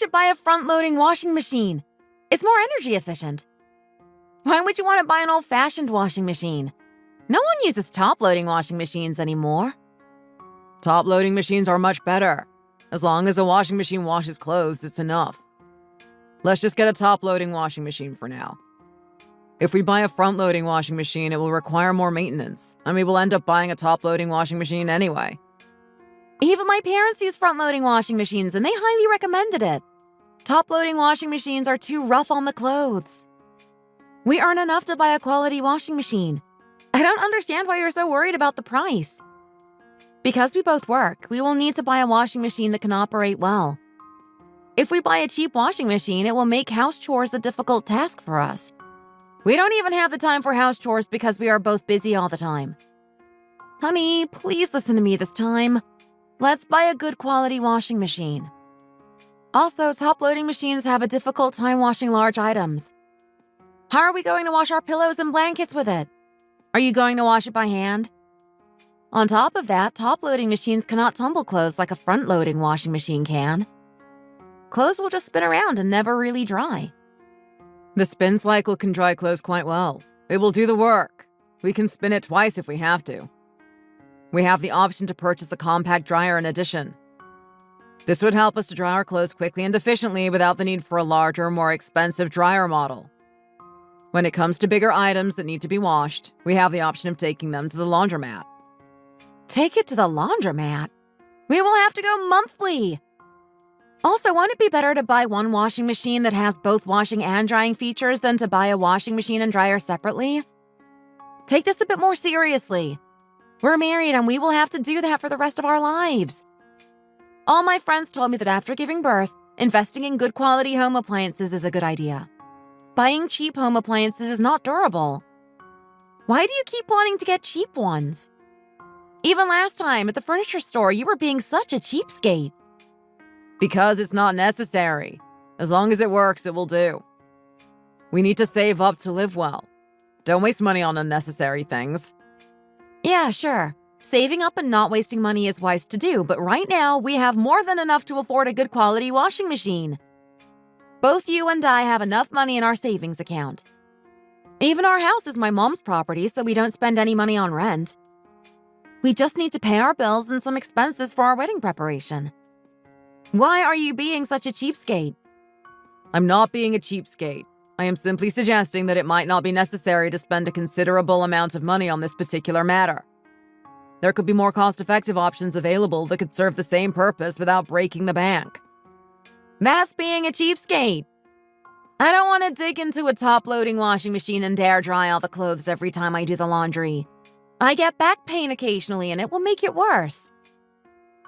should buy a front-loading washing machine. It's more energy efficient. Why would you want to buy an old-fashioned washing machine? No one uses top-loading washing machines anymore. Top-loading machines are much better. As long as a washing machine washes clothes, it's enough. Let's just get a top-loading washing machine for now. If we buy a front-loading washing machine, it will require more maintenance, and we will end up buying a top-loading washing machine anyway. Even my parents use front-loading washing machines, and they highly recommended it. Top-loading washing machines are too rough on the clothes. We earn enough to buy a quality washing machine. I don't understand why you're so worried about the price. Because we both work, we will need to buy a washing machine that can operate well. If we buy a cheap washing machine, it will make house chores a difficult task for us. We don't even have the time for house chores because we are both busy all the time. Honey, please listen to me this time. Let's buy a good quality washing machine. Also, top-loading machines have a difficult time washing large items. How are we going to wash our pillows and blankets with it? Are you going to wash it by hand? On top of that, top-loading machines cannot tumble clothes like a front-loading washing machine can. Clothes will just spin around and never really dry. The spin cycle can dry clothes quite well. It will do the work. We can spin it twice if we have to. We have the option to purchase a compact dryer in addition. This would help us to dry our clothes quickly and efficiently without the need for a larger, more expensive dryer model. When it comes to bigger items that need to be washed, we have the option of taking them to the laundromat. Take it to the laundromat? We will have to go monthly. Also, won't it be better to buy one washing machine that has both washing and drying features than to buy a washing machine and dryer separately? Take this a bit more seriously. We're married and we will have to do that for the rest of our lives. All my friends told me that after giving birth, investing in good quality home appliances is a good idea. Buying cheap home appliances is not durable. Why do you keep wanting to get cheap ones? Even last time at the furniture store, you were being such a cheapskate. Because it's not necessary. As long as it works, it will do. We need to save up to live well. Don't waste money on unnecessary things. Yeah, sure. Saving up and not wasting money is wise to do, but right now we have more than enough to afford a good quality washing machine. Both you and I have enough money in our savings account. Even our house is my mom's property, so we don't spend any money on rent. We just need to pay our bills and some expenses for our wedding preparation. Why are you being such a cheapskate? I'm not being a cheapskate. I am simply suggesting that it might not be necessary to spend a considerable amount of money on this particular matter. There could be more cost-effective options available that could serve the same purpose without breaking the bank. That's being a cheapskate. I don't want to dig into a top-loading washing machine and air dry all the clothes every time I do the laundry. I get back pain occasionally and it will make it worse.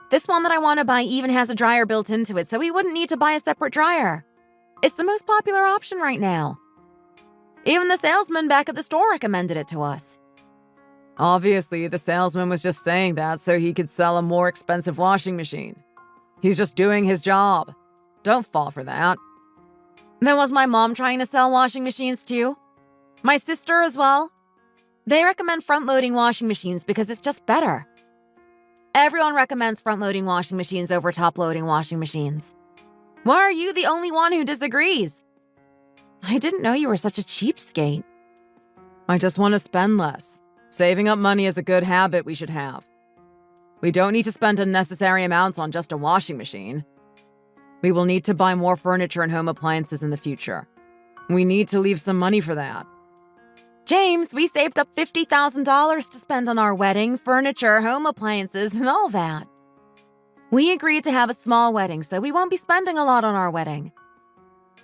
This one that I want to buy even has a dryer built into it, so we wouldn't need to buy a separate dryer. It's the most popular option right now. Even the salesman back at the store recommended it to us. Obviously, the salesman was just saying that so he could sell a more expensive washing machine. He's just doing his job. Don't fall for that. Then was my mom trying to sell washing machines too? My sister as well? They recommend front-loading washing machines because it's just better. Everyone recommends front-loading washing machines over top-loading washing machines. Why are you the only one who disagrees? I didn't know you were such a cheapskate. I just want to spend less. Saving up money is a good habit we should have. We don't need to spend unnecessary amounts on just a washing machine. We will need to buy more furniture and home appliances in the future. We need to leave some money for that. James, we saved up $50,000 to spend on our wedding, furniture, home appliances, and all that. We agreed to have a small wedding, so we won't be spending a lot on our wedding.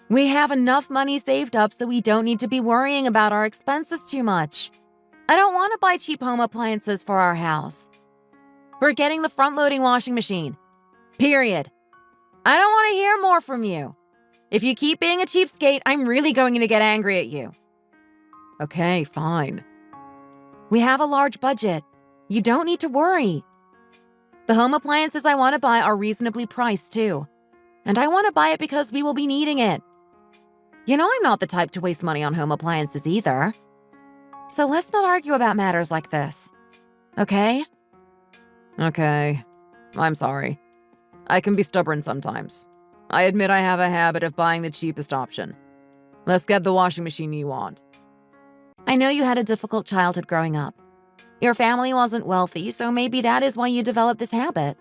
We have enough money saved up so we don't need to be worrying about our expenses too much. I don't want to buy cheap home appliances for our house. We're getting the front-loading washing machine. Period. I don't want to hear more from you. If you keep being a cheapskate, I'm really going to get angry at you. Okay, fine. We have a large budget. You don't need to worry. The home appliances I want to buy are reasonably priced, too. And I want to buy it because we will be needing it. You know I'm not the type to waste money on home appliances either. So let's not argue about matters like this. Okay? Okay. I'm sorry. I can be stubborn sometimes. I admit I have a habit of buying the cheapest option. Let's get the washing machine you want. I know you had a difficult childhood growing up. Your family wasn't wealthy, so maybe that is why you developed this habit.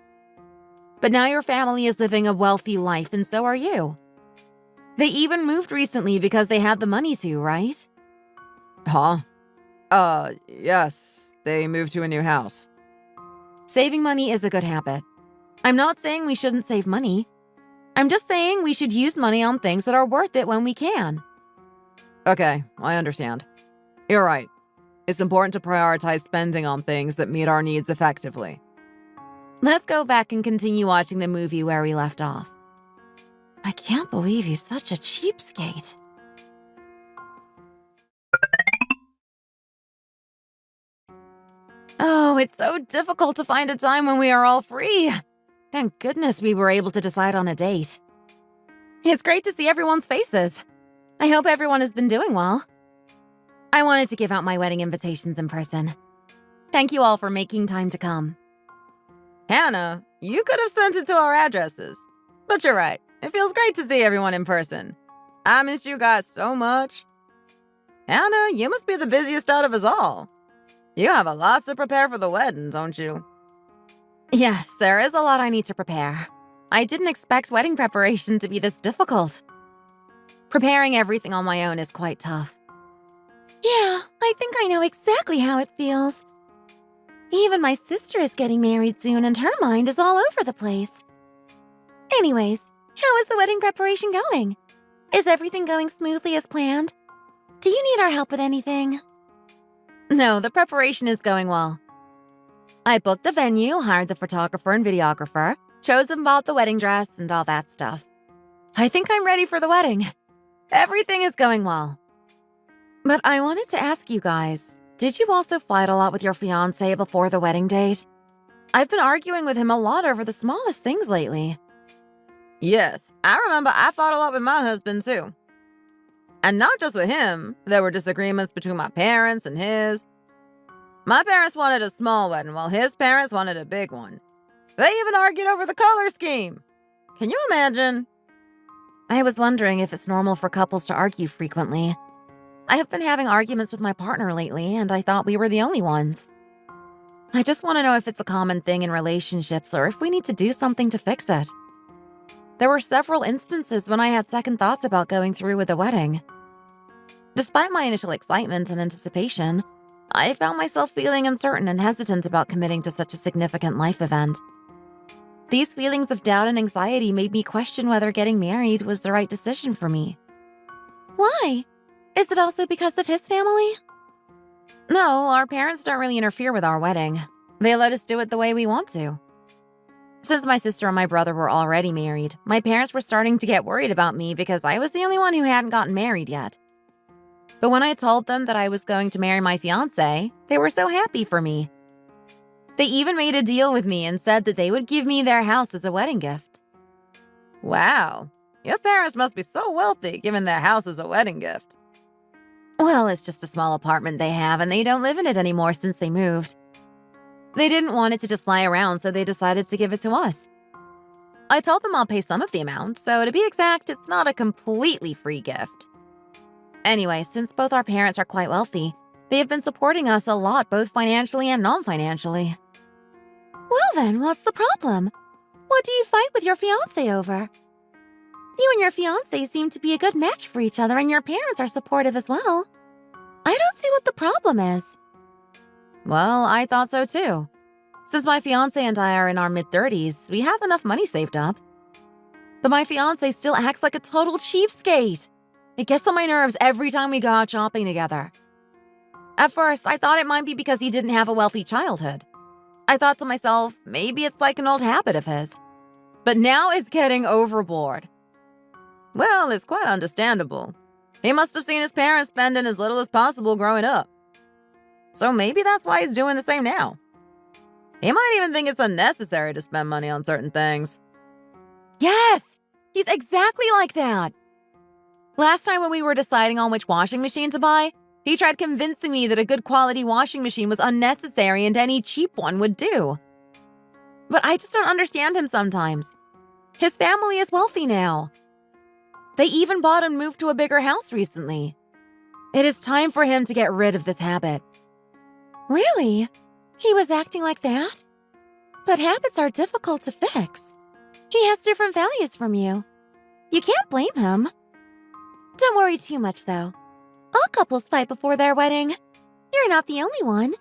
But now your family is living a wealthy life, and so are you. They even moved recently because they had the money to, right? Huh? Yes. They moved to a new house. Saving money is a good habit. I'm not saying we shouldn't save money. I'm just saying we should use money on things that are worth it when we can. Okay, I understand. You're right. It's important to prioritize spending on things that meet our needs effectively. Let's go back and continue watching the movie where we left off. I can't believe he's such a cheapskate. Oh, it's so difficult to find a time when we are all free. Thank goodness we were able to decide on a date. It's great to see everyone's faces. I hope everyone has been doing well. I wanted to give out my wedding invitations in person. Thank you all for making time to come. Hannah, you could have sent it to our addresses. But you're right. It feels great to see everyone in person. I missed you guys so much. Hannah, you must be the busiest out of us all. You have a lot to prepare for the wedding, don't you? Yes, there is a lot I need to prepare. I didn't expect wedding preparation to be this difficult. Preparing everything on my own is quite tough. Yeah, I think I know exactly how it feels. Even my sister is getting married soon and her mind is all over the place. Anyways, how is the wedding preparation going? Is everything going smoothly as planned? Do you need our help with anything? No, the preparation is going well. I booked the venue, hired the photographer and videographer, chose and bought the wedding dress and all that stuff. I think I'm ready for the wedding. Everything is going well. But I wanted to ask you guys, did you also fight a lot with your fiancé before the wedding date? I've been arguing with him a lot over the smallest things lately. Yes, I remember I fought a lot with my husband too. And not just with him, there were disagreements between my parents and his. My parents wanted a small wedding while his parents wanted a big one. They even argued over the color scheme. Can you imagine? I was wondering if it's normal for couples to argue frequently. I have been having arguments with my partner lately, and I thought we were the only ones. I just want to know if it's a common thing in relationships or if we need to do something to fix it. There were several instances when I had second thoughts about going through with the wedding. Despite my initial excitement and anticipation, I found myself feeling uncertain and hesitant about committing to such a significant life event. These feelings of doubt and anxiety made me question whether getting married was the right decision for me. Why? Is it also because of his family? No, our parents don't really interfere with our wedding. They let us do it the way we want to. Since my sister and my brother were already married, my parents were starting to get worried about me because I was the only one who hadn't gotten married yet. But when I told them that I was going to marry my fiancé, they were so happy for me. They even made a deal with me and said that they would give me their house as a wedding gift. Wow, your parents must be so wealthy giving their house as a wedding gift. Well, it's just a small apartment they have and they don't live in it anymore since they moved. They didn't want it to just lie around, so they decided to give it to us. I told them I'll pay some of the amount, so to be exact, it's not a completely free gift. Anyway, since both our parents are quite wealthy, they have been supporting us a lot both financially and non-financially. Well then, what's the problem? What do you fight with your fiancé over? You and your fiancé seem to be a good match for each other and your parents are supportive as well. I don't see what the problem is. Well, I thought so too. Since my fiancé and I are in our mid-30s, we have enough money saved up. But my fiancé still acts like a total cheapskate. It gets on my nerves every time we go out shopping together. At first, I thought it might be because he didn't have a wealthy childhood. I thought to myself, maybe it's like an old habit of his. But now it's getting overboard. Well, it's quite understandable. He must have seen his parents spending as little as possible growing up. So maybe that's why he's doing the same now. He might even think it's unnecessary to spend money on certain things. Yes, he's exactly like that. Last time when we were deciding on which washing machine to buy, he tried convincing me that a good quality washing machine was unnecessary and any cheap one would do. But I just don't understand him sometimes. His family is wealthy now. They even bought and moved to a bigger house recently. It is time for him to get rid of this habit. Really? He was acting like that? But habits are difficult to fix. He has different values from you. You can't blame him. Don't worry too much, though. All couples fight before their wedding. You're not the only one.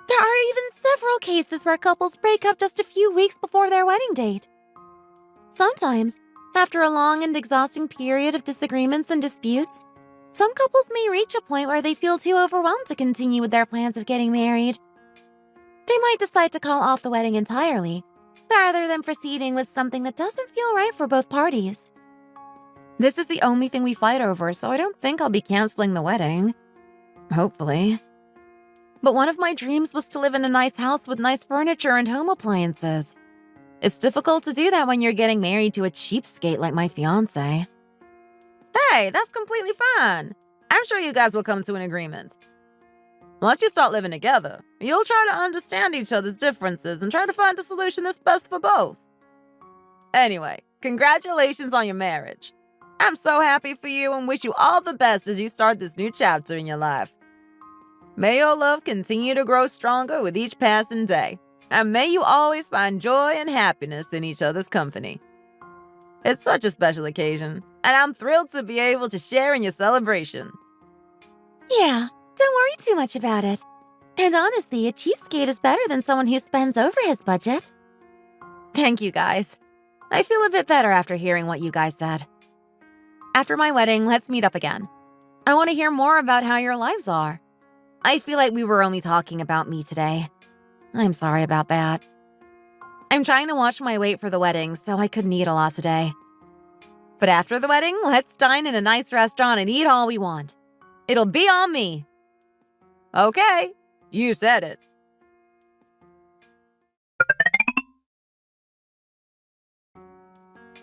There are even several cases where couples break up just a few weeks before their wedding date. Sometimes, after a long and exhausting period of disagreements and disputes, some couples may reach a point where they feel too overwhelmed to continue with their plans of getting married. They might decide to call off the wedding entirely, rather than proceeding with something that doesn't feel right for both parties. This is the only thing we fight over, so I don't think I'll be canceling the wedding. Hopefully. But one of my dreams was to live in a nice house with nice furniture and home appliances. It's difficult to do that when you're getting married to a cheapskate like my fiancé. Hey, that's completely fine. I'm sure you guys will come to an agreement. Once you start living together, you'll try to understand each other's differences and try to find a solution that's best for both. Anyway, congratulations on your marriage. I'm so happy for you and wish you all the best as you start this new chapter in your life. May your love continue to grow stronger with each passing day, and may you always find joy and happiness in each other's company. It's such a special occasion, and I'm thrilled to be able to share in your celebration. Yeah, don't worry too much about it. And honestly, a cheapskate is better than someone who spends over his budget. Thank you, guys. I feel a bit better after hearing what you guys said. After my wedding, let's meet up again. I want to hear more about how your lives are. I feel like we were only talking about me today. I'm sorry about that. I'm trying to watch my weight for the wedding, so I couldn't eat a lot today. But after the wedding, let's dine in a nice restaurant and eat all we want. It'll be on me. Okay, you said it.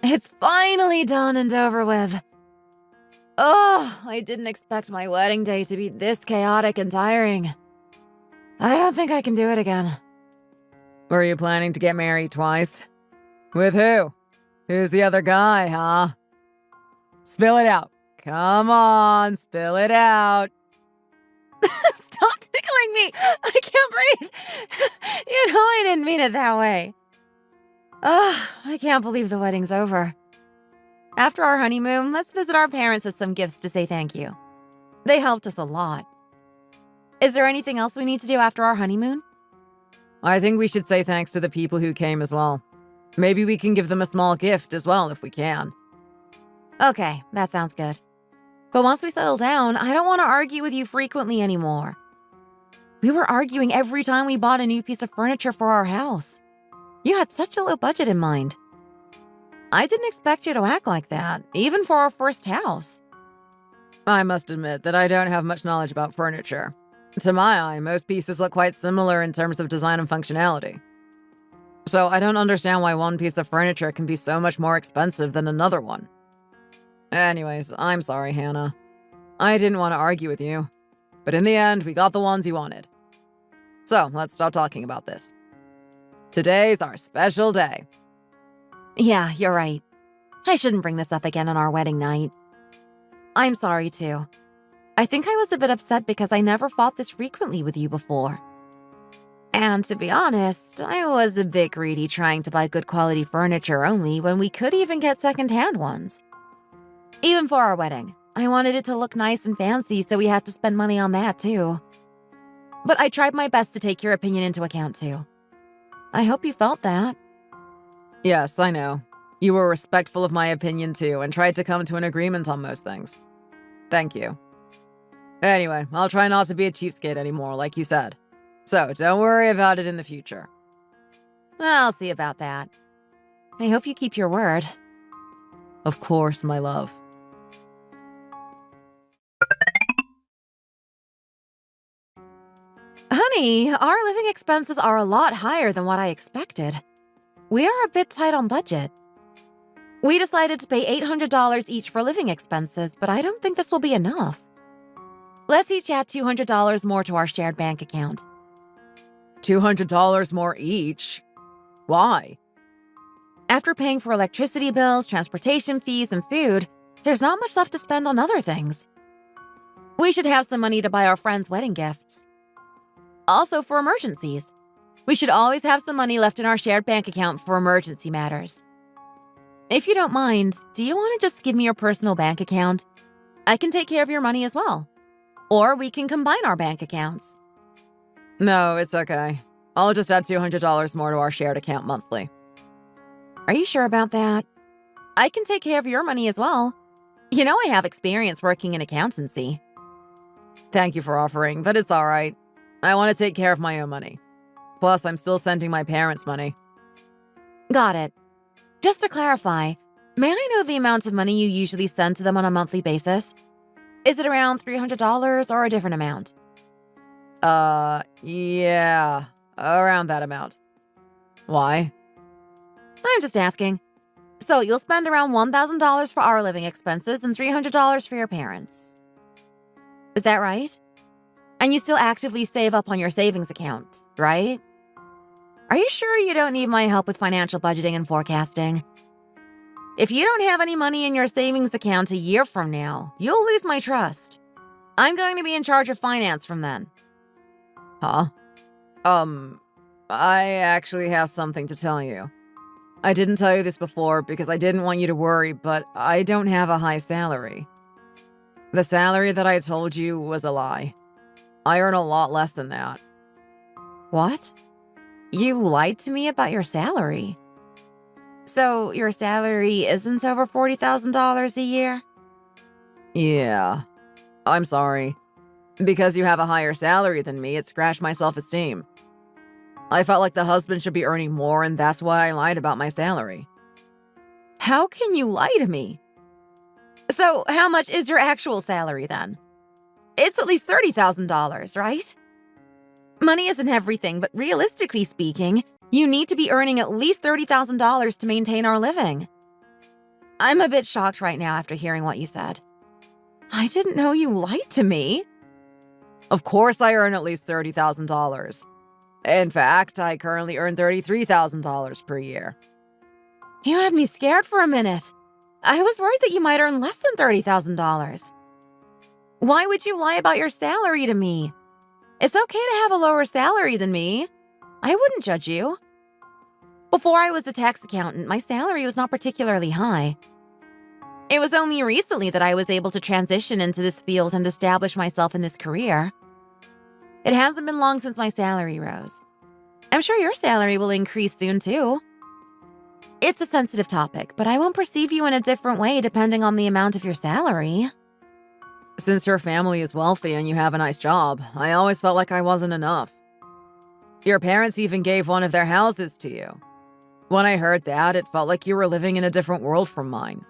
It's finally done and over with. Oh, I didn't expect my wedding day to be this chaotic and tiring. I don't think I can do it again. Were you planning to get married twice? With who? Who's the other guy, huh? Spill it out. Come on, spill it out. Stop tickling me! I can't breathe! You know I didn't mean it that way. I can't believe the wedding's over. After our honeymoon, let's visit our parents with some gifts to say thank you. They helped us a lot. Is there anything else we need to do after our honeymoon? I think we should say thanks to the people who came as well. Maybe we can give them a small gift as well if we can. Okay, that sounds good. But once we settle down, I don't want to argue with you frequently anymore. We were arguing every time we bought a new piece of furniture for our house. You had such a low budget in mind. I didn't expect you to act like that, even for our first house. I must admit that I don't have much knowledge about furniture. To my eye, most pieces look quite similar in terms of design and functionality. So I don't understand why one piece of furniture can be so much more expensive than another one. Anyways, I'm sorry, Hannah. I didn't want to argue with you. But in the end, we got the ones you wanted. So let's stop talking about this. Today's our special day. Yeah, you're right. I shouldn't bring this up again on our wedding night. I'm sorry, too. I think I was a bit upset because I never fought this frequently with you before. And to be honest, I was a bit greedy trying to buy good quality furniture only when we could even get secondhand ones. Even for our wedding, I wanted it to look nice and fancy, so we had to spend money on that, too. But I tried my best to take your opinion into account, too. I hope you felt that. Yes, I know. You were respectful of my opinion too and tried to come to an agreement on most things. Thank you. Anyway, I'll try not to be a cheapskate anymore, like you said. So don't worry about it in the future. I'll see about that. I hope you keep your word. Of course, my love. Honey, our living expenses are a lot higher than what I expected. We are a bit tight on budget. We decided to pay $800 each for living expenses, but I don't think this will be enough. Let's each add $200 more to our shared bank account. $200 more each? Why? After paying for electricity bills, transportation fees, and food, there's not much left to spend on other things. We should have some money to buy our friends' wedding gifts. Also, for emergencies. We should always have some money left in our shared bank account for emergency matters. If you don't mind, do you want to just give me your personal bank account? I can take care of your money as well. Or we can combine our bank accounts. No, it's okay. I'll just add $200 more to our shared account monthly. Are you sure about that? I can take care of your money as well. You know I have experience working in accountancy. Thank you for offering, but it's all right. I want to take care of my own money. Plus, I'm still sending my parents money. Got it. Just to clarify, may I know the amount of money you usually send to them on a monthly basis? Is it around $300 or a different amount? Yeah, around that amount. Why? I'm just asking. So you'll spend around $1,000 for our living expenses and $300 for your parents. Is that right? And you still actively save up on your savings account, right? Are you sure you don't need my help with financial budgeting and forecasting? If you don't have any money in your savings account a year from now, you'll lose my trust. I'm going to be in charge of finance from then. Huh? I actually have something to tell you. I didn't tell you this before because I didn't want you to worry, but I don't have a high salary. The salary that I told you was a lie. I earn a lot less than that. What? You lied to me about your salary. So your salary isn't over $40,000 a year? Yeah. I'm sorry. Because you have a higher salary than me, it scratched my self-esteem. I felt like the husband should be earning more, and that's why I lied about my salary. How can you lie to me? So how much is your actual salary then? It's at least $30,000, right? Money isn't everything, but realistically speaking, you need to be earning at least $30,000 to maintain our living. I'm a bit shocked right now after hearing what you said. I didn't know you lied to me. Of course I earn at least $30,000. In fact, I currently earn $33,000 per year. You had me scared for a minute. I was worried that you might earn less than $30,000. Why would you lie about your salary to me? It's okay to have a lower salary than me. I wouldn't judge you. Before I was a tax accountant, my salary was not particularly high. It was only recently that I was able to transition into this field and establish myself in this career. It hasn't been long since my salary rose. I'm sure your salary will increase soon too. It's a sensitive topic, but I won't perceive you in a different way depending on the amount of your salary. Since your family is wealthy and you have a nice job, I always felt like I wasn't enough. Your parents even gave one of their houses to you. When I heard that, it felt like you were living in a different world from mine.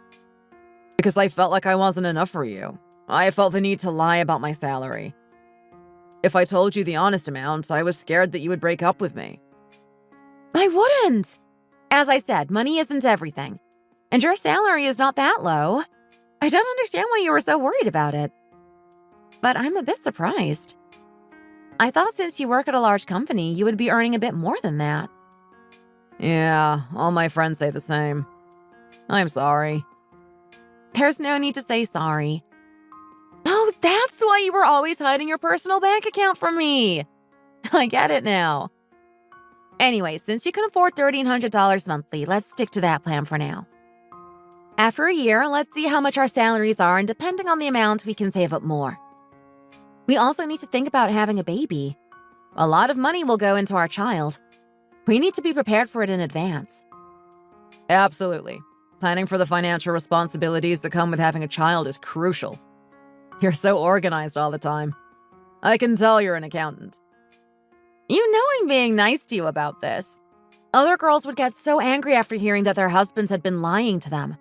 Because I felt like I wasn't enough for you. I felt the need to lie about my salary. If I told you the honest amount, I was scared that you would break up with me. I wouldn't! As I said, money isn't everything. And your salary is not that low. I don't understand why you were so worried about it. But I'm a bit surprised. I thought since you work at a large company, you would be earning a bit more than that. Yeah, all my friends say the same. I'm sorry. There's no need to say sorry. Oh, that's why you were always hiding your personal bank account from me. I get it now. Anyway, since you can afford $1,300 monthly, let's stick to that plan for now. After a year, let's see how much our salaries are, and depending on the amount, we can save up more. We also need to think about having a baby. A lot of money will go into our child. We need to be prepared for it in advance. Absolutely. Planning for the financial responsibilities that come with having a child is crucial. You're so organized all the time. I can tell you're an accountant. You know I'm being nice to you about this. Other girls would get so angry after hearing that their husbands had been lying to them.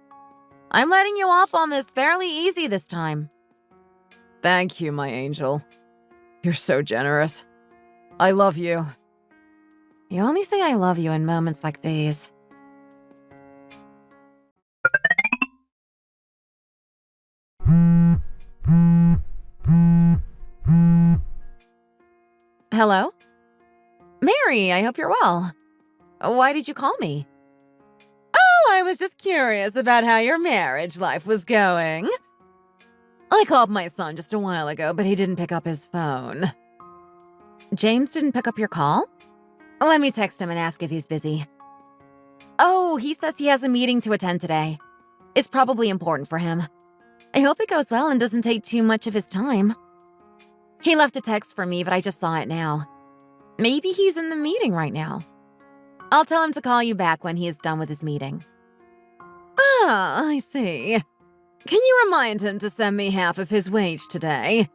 I'm letting you off on this fairly easy this time. Thank you, my angel. You're so generous. I love you. You only say I love you in moments like these. Hello? Mary, I hope you're well. Why did you call me? was just curious about how your marriage life was going. I called my son just a while ago, but he didn't pick up his phone. James didn't pick up your call? Let me text him and ask if he's busy. Oh, he says he has a meeting to attend today. It's probably important for him. I hope it goes well and doesn't take too much of his time. He left a text for me, but I just saw it now. Maybe he's in the meeting right now. I'll tell him to call you back when he is done with his meeting. Ah, I see. Can you remind him to send me half of his wage today?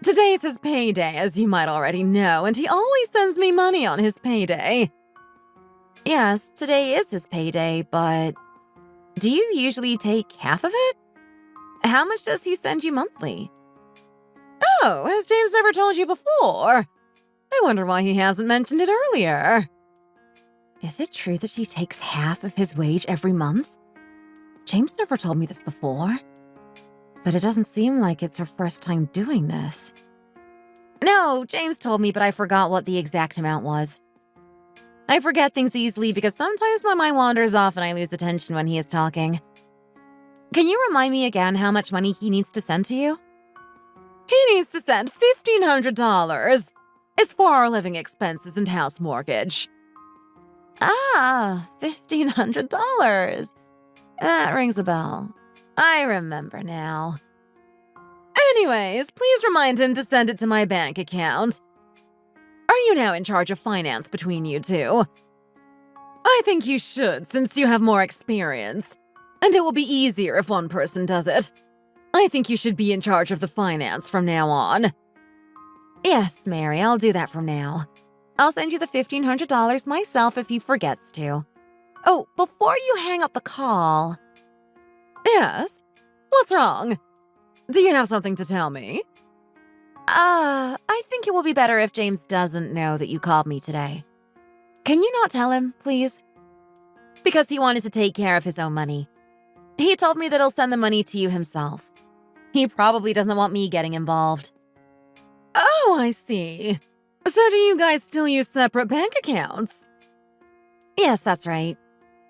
Today's his payday, as you might already know, and he always sends me money on his payday. Yes, today is his payday, but do you usually take half of it? How much does he send you monthly? Oh, has James never told you before? I wonder why he hasn't mentioned it earlier. Is it true that she takes half of his wage every month? James never told me this before. But it doesn't seem like it's her first time doing this. No, James told me, but I forgot what the exact amount was. I forget things easily because sometimes my mind wanders off and I lose attention when he is talking. Can you remind me again how much money he needs to send to you? He needs to send $1,500. It's for our living expenses and house mortgage. Ah, $1,500. That rings a bell. I remember now. Anyways, please remind him to send it to my bank account. Are you now in charge of finance between you two? I think you should, since you have more experience. And it will be easier if one person does it. I think you should be in charge of the finance from now on. Yes, Mary, I'll do that from now. I'll send you the $1,500 myself if he forgets to. Oh, before you hang up the call... Yes? What's wrong? Do you have something to tell me? I think it will be better if James doesn't know that you called me today. Can you not tell him, please? Because he wanted to take care of his own money. He told me that he'll send the money to you himself. He probably doesn't want me getting involved. Oh, I see. So do you guys still use separate bank accounts? Yes, that's right.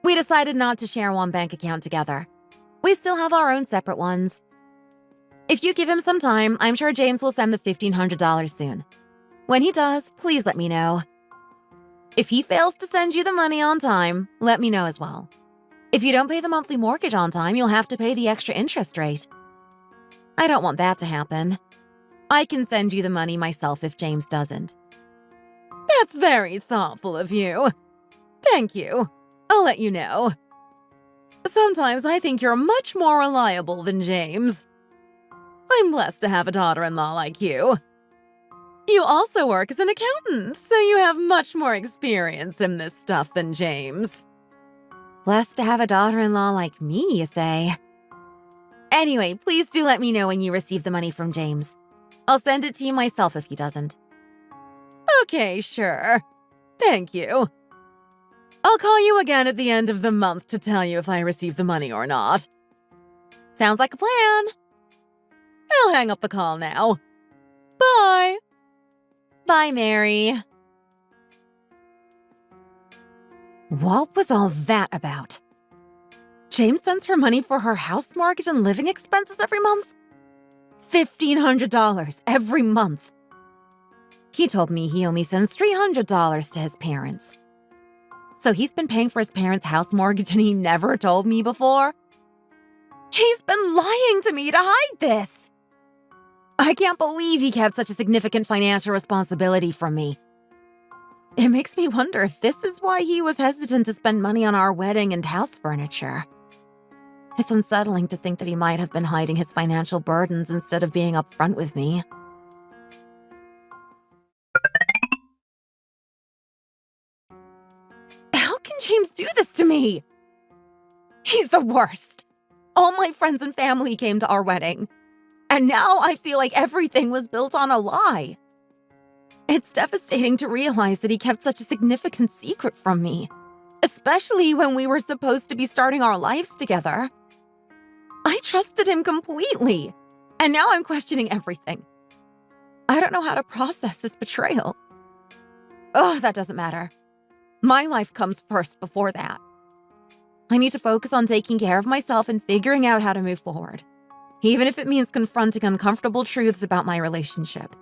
We decided not to share one bank account together. We still have our own separate ones. If you give him some time, I'm sure James will send the $1,500 soon. When he does, please let me know. If he fails to send you the money on time, let me know as well. If you don't pay the monthly mortgage on time, you'll have to pay the extra interest rate. I don't want that to happen. I can send you the money myself if James doesn't. That's very thoughtful of you. Thank you. I'll let you know. Sometimes I think you're much more reliable than James. I'm blessed to have a daughter-in-law like you. You also work as an accountant, so you have much more experience in this stuff than James. Blessed to have a daughter-in-law like me, you say? Anyway, please do let me know when you receive the money from James. I'll send it to you myself if he doesn't. Okay, sure. Thank you. I'll call you again at the end of the month to tell you if I receive the money or not. Sounds like a plan. I'll hang up the call now. Bye. Bye, Mary. What was all that about? James sends her money for her house mortgage and living expenses every month? $1,500 every month. He told me he only sends $300 to his parents. So he's been paying for his parents' house mortgage and he never told me before? He's been lying to me to hide this. I can't believe he kept such a significant financial responsibility from me. It makes me wonder if this is why he was hesitant to spend money on our wedding and house furniture. It's unsettling to think that he might have been hiding his financial burdens instead of being upfront with me. How can James do this to me? He's the worst. All my friends and family came to our wedding. And now I feel like everything was built on a lie. It's devastating to realize that he kept such a significant secret from me, especially when we were supposed to be starting our lives together. I trusted him completely, and now I'm questioning everything. I don't know how to process this betrayal. That doesn't matter. My life comes first before that. I need to focus on taking care of myself and figuring out how to move forward, even if it means confronting uncomfortable truths about my relationship.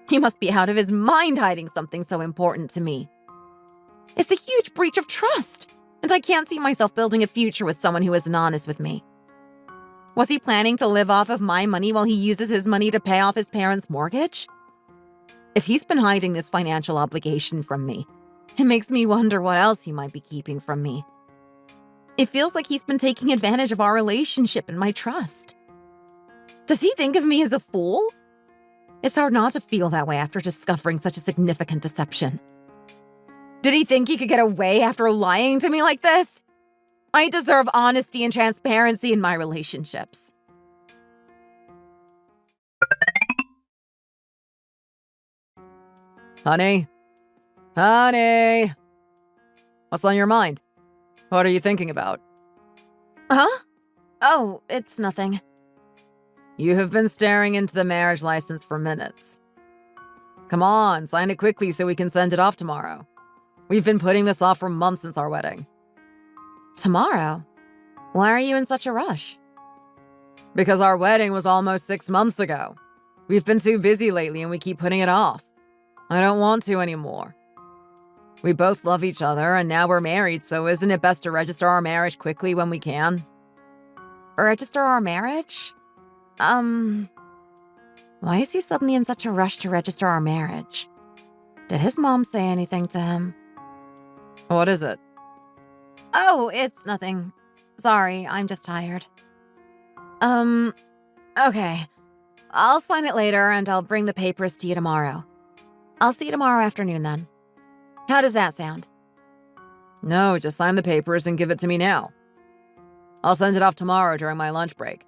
He must be out of his mind hiding something so important to me. It's a huge breach of trust, and I can't see myself building a future with someone who isn't honest with me. Was he planning to live off of my money while he uses his money to pay off his parents' mortgage? If he's been hiding this financial obligation from me, it makes me wonder what else he might be keeping from me. It feels like he's been taking advantage of our relationship and my trust. Does he think of me as a fool? It's hard not to feel that way after discovering such a significant deception. Did he think he could get away after lying to me like this? I deserve honesty and transparency in my relationships. Honey? Honey? What's on your mind? What are you thinking about? Huh? Oh, it's nothing. You have been staring into the marriage license for minutes. Come on, sign it quickly so we can send it off tomorrow. We've been putting this off for months since our wedding. Tomorrow? Why are you in such a rush? Because our wedding was almost 6 months ago. We've been too busy lately and we keep putting it off. I don't want to anymore. We both love each other and now we're married, so isn't it best to register our marriage quickly when we can? Register our marriage? Why is he suddenly in such a rush to register our marriage? Did his mom say anything to him? What is it? Oh, it's nothing. Sorry, I'm just tired. Okay. I'll sign it later and I'll bring the papers to you tomorrow. I'll see you tomorrow afternoon then. How does that sound? No, just sign the papers and give it to me now. I'll send it off tomorrow during my lunch break.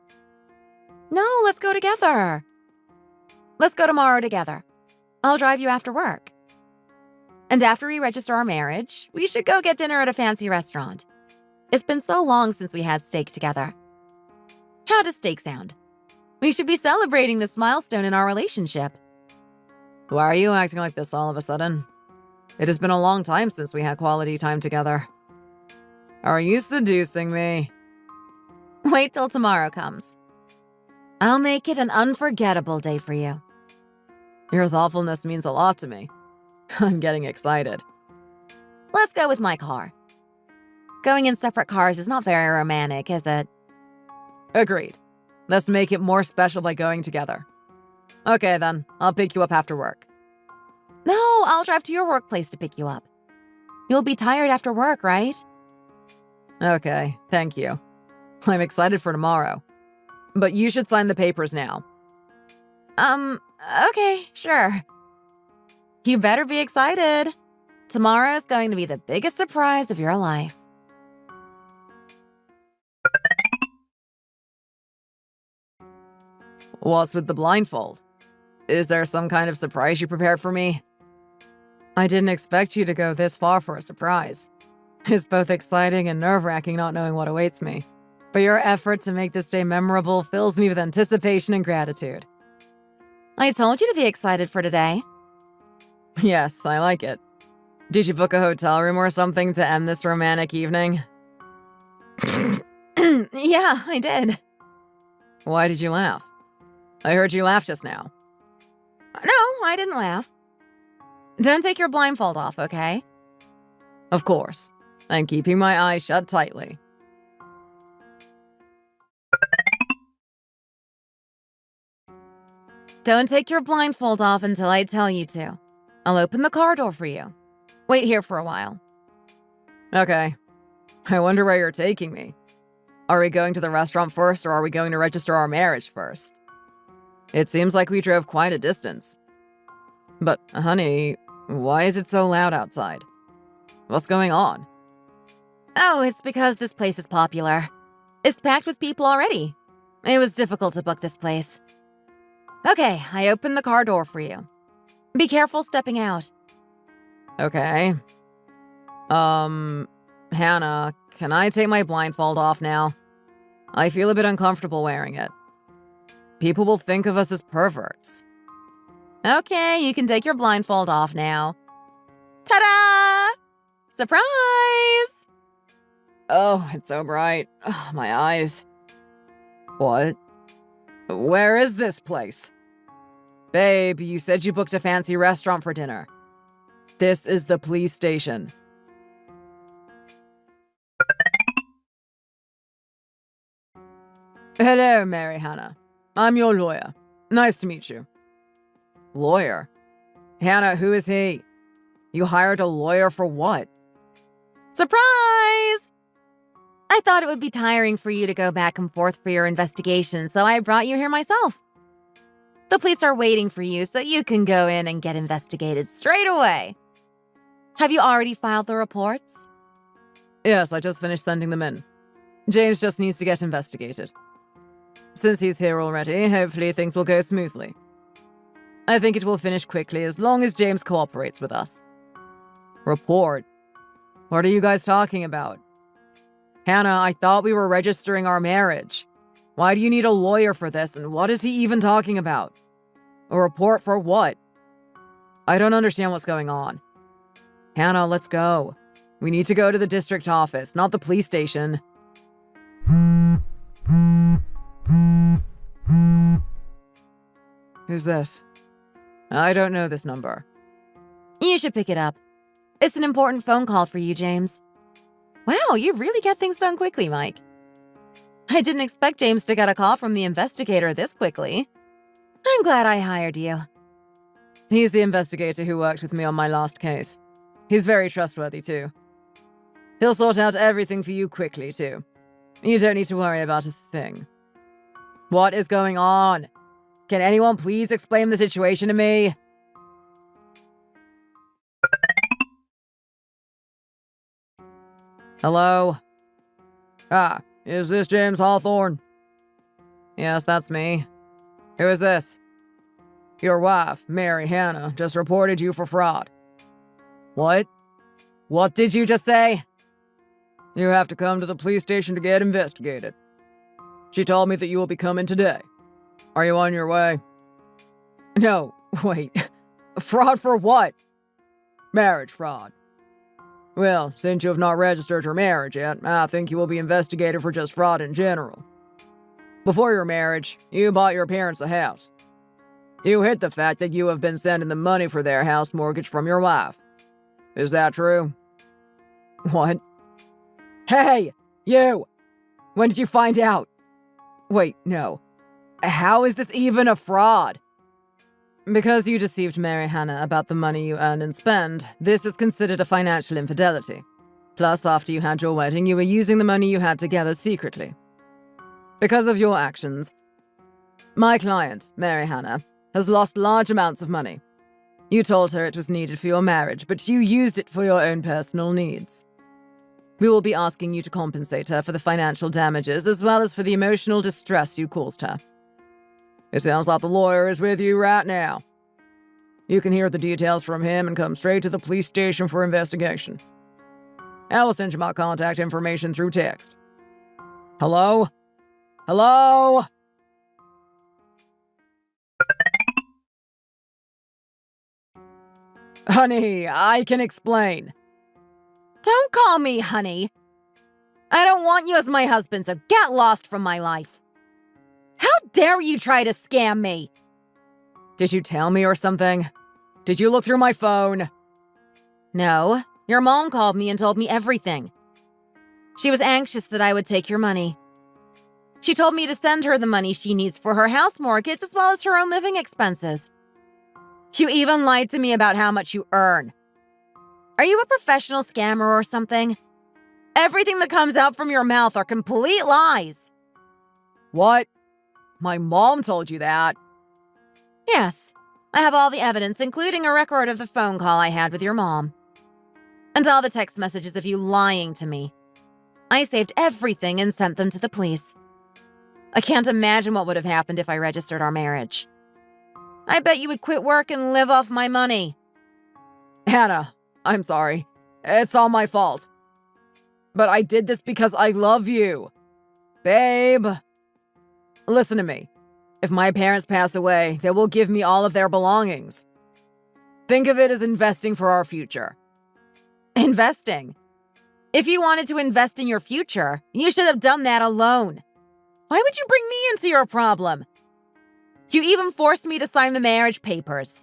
No, let's go together. Let's go tomorrow together. I'll drive you after work. And after we register our marriage, we should go get dinner at a fancy restaurant. It's been so long since we had steak together. How does steak sound? We should be celebrating this milestone in our relationship. Why are you acting like this all of a sudden? It has been a long time since we had quality time together. Are you seducing me? Wait till tomorrow comes. I'll make it an unforgettable day for you. Your thoughtfulness means a lot to me. I'm getting excited. Let's go with my car. Going in separate cars is not very romantic, is it? Agreed. Let's make it more special by going together. Okay then, I'll pick you up after work. No, I'll drive to your workplace to pick you up. You'll be tired after work, right? Okay, thank you. I'm excited for tomorrow. But you should sign the papers now. Okay, sure. You better be excited. Tomorrow's going to be the biggest surprise of your life. What's with the blindfold? Is there some kind of surprise you prepared for me? I didn't expect you to go this far for a surprise. It's both exciting and nerve-wracking not knowing what awaits me. But your effort to make this day memorable fills me with anticipation and gratitude. I told you to be excited for today. Yes, I like it. Did you book a hotel room or something to end this romantic evening? Yeah, I did. Why did you laugh? I heard you laugh just now. No, I didn't laugh. Don't take your blindfold off, okay? Of course. I'm keeping my eyes shut tightly. Don't take your blindfold off until I tell you to. I'll open the car door for you. Wait here for a while. Okay. I wonder where you're taking me. Are we going to the restaurant first, or are we going to register our marriage first? It seems like we drove quite a distance. But, honey, why is it so loud outside? What's going on? Oh, it's because this place is popular. It's packed with people already. It was difficult to book this place. Okay, I opened the car door for you. Be careful stepping out. Okay. Hannah, can I take my blindfold off now? I feel a bit uncomfortable wearing it. People will think of us as perverts. Okay, you can take your blindfold off now. Ta-da! Surprise! Oh, it's so bright. Ugh, my eyes. What? Where is this place? Babe, you said you booked a fancy restaurant for dinner. This is the police station. Hello, Mary Hannah. I'm your lawyer. Nice to meet you. Lawyer? Hannah, who is he? You hired a lawyer for what? Surprise! I thought it would be tiring for you to go back and forth for your investigation, so I brought you here myself. The police are waiting for you, so you can go in and get investigated straight away. Have you already filed the reports? Yes, I just finished sending them in. James just needs to get investigated. Since he's here already, hopefully things will go smoothly. I think it will finish quickly as long as James cooperates with us. Report? What are you guys talking about? Hannah, I thought we were registering our marriage. Why do you need a lawyer for this, and what is he even talking about? A report for what? I don't understand what's going on. Hannah, let's go. We need to go to the district office, not the police station. Who's this? I don't know this number. You should pick it up. It's an important phone call for you, James. Wow, you really get things done quickly, Mike. I didn't expect James to get a call from the investigator this quickly. I'm glad I hired you. He's the investigator who worked with me on my last case. He's very trustworthy, too. He'll sort out everything for you quickly, too. You don't need to worry about a thing. What is going on? Can anyone please explain the situation to me? Hello? Ah, is this James Hawthorne? Yes, that's me. Who is this? Your wife, Mary Hannah, just reported you for fraud. What? What did you just say? You have to come to the police station to get investigated. She told me that you will be coming today. Are you on your way? No, wait. Fraud for what? Marriage fraud. Well, since you have not registered your marriage yet, I think you will be investigated for just fraud in general. Before your marriage, you bought your parents a house. You hid the fact that you have been sending them money for their house mortgage from your wife. Is that true? What? Hey, you! When did you find out? Wait, no. How is this even a fraud? Because you deceived Mary Hannah about the money you earn and spend, this is considered a financial infidelity. Plus, after you had your wedding, you were using the money you had together secretly. Because of your actions, my client, Mary Hannah, has lost large amounts of money. You told her it was needed for your marriage, but you used it for your own personal needs. We will be asking you to compensate her for the financial damages as well as for the emotional distress you caused her. It sounds like the lawyer is with you right now. You can hear the details from him and come straight to the police station for investigation. I will send you my contact information through text. Hello? Hello? Honey, I can explain. Don't call me honey. I don't want you as my husband, so get lost from my life. How dare you try to scam me? Did you tell me or something? Did you look through my phone? No, your mom called me and told me everything. She was anxious that I would take your money. She told me to send her the money she needs for her house mortgage as well as her own living expenses. You even lied to me about how much you earn. Are you a professional scammer or something? Everything that comes out from your mouth are complete lies. What? My mom told you that? Yes, I have all the evidence, including a record of the phone call I had with your mom. And all the text messages of you lying to me. I saved everything and sent them to the police. I can't imagine what would have happened if I registered our marriage. I bet you would quit work and live off my money. Hannah, I'm sorry. It's all my fault. But I did this because I love you. Babe. Listen to me. If my parents pass away, they will give me all of their belongings. Think of it as investing for our future. Investing? If you wanted to invest in your future, you should have done that alone. Why would you bring me into your problem? You even forced me to sign the marriage papers.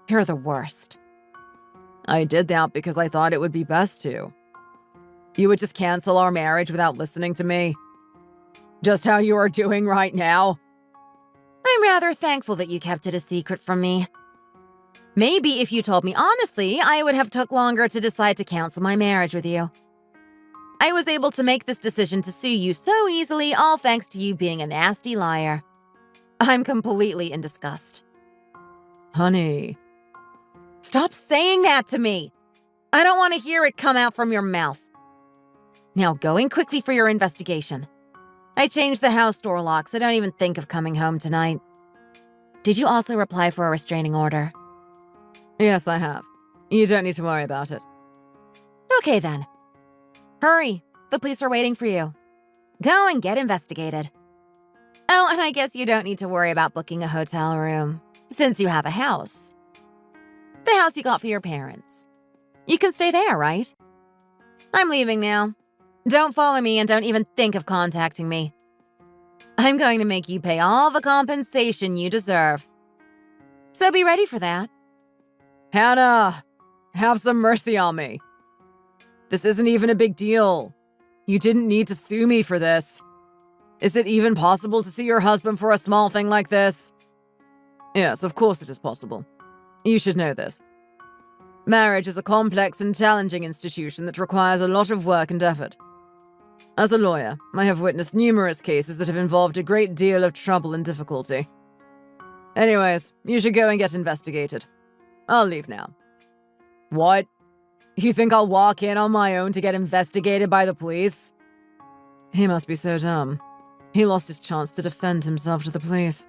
You're the worst. I did that because I thought it would be best to. You would just cancel our marriage without listening to me? Just how you are doing right now? I'm rather thankful that you kept it a secret from me. Maybe if you told me honestly, I would have took longer to decide to cancel my marriage with you. I was able to make this decision to sue you so easily, all thanks to you being a nasty liar. I'm completely in disgust. Honey. Stop saying that to me. I don't want to hear it come out from your mouth. Now, going quickly for your investigation. I changed the house door lock, so don't even think of coming home tonight. Did you also apply for a restraining order? Yes, I have. You don't need to worry about it. Okay, then. Hurry. The police are waiting for you. Go and get investigated. Oh, and I guess you don't need to worry about booking a hotel room, since you have a house. The house you got for your parents. You can stay there, right? I'm leaving now. Don't follow me and don't even think of contacting me. I'm going to make you pay all the compensation you deserve. So be ready for that. Hannah, have some mercy on me. This isn't even a big deal. You didn't need to sue me for this. Is it even possible to sue your husband for a small thing like this? Yes, of course it is possible. You should know this. Marriage is a complex and challenging institution that requires a lot of work and effort. As a lawyer, I have witnessed numerous cases that have involved a great deal of trouble and difficulty. Anyways, you should go and get investigated. I'll leave now. What? You think I'll walk in on my own to get investigated by the police? He must be so dumb. He lost his chance to defend himself to the police.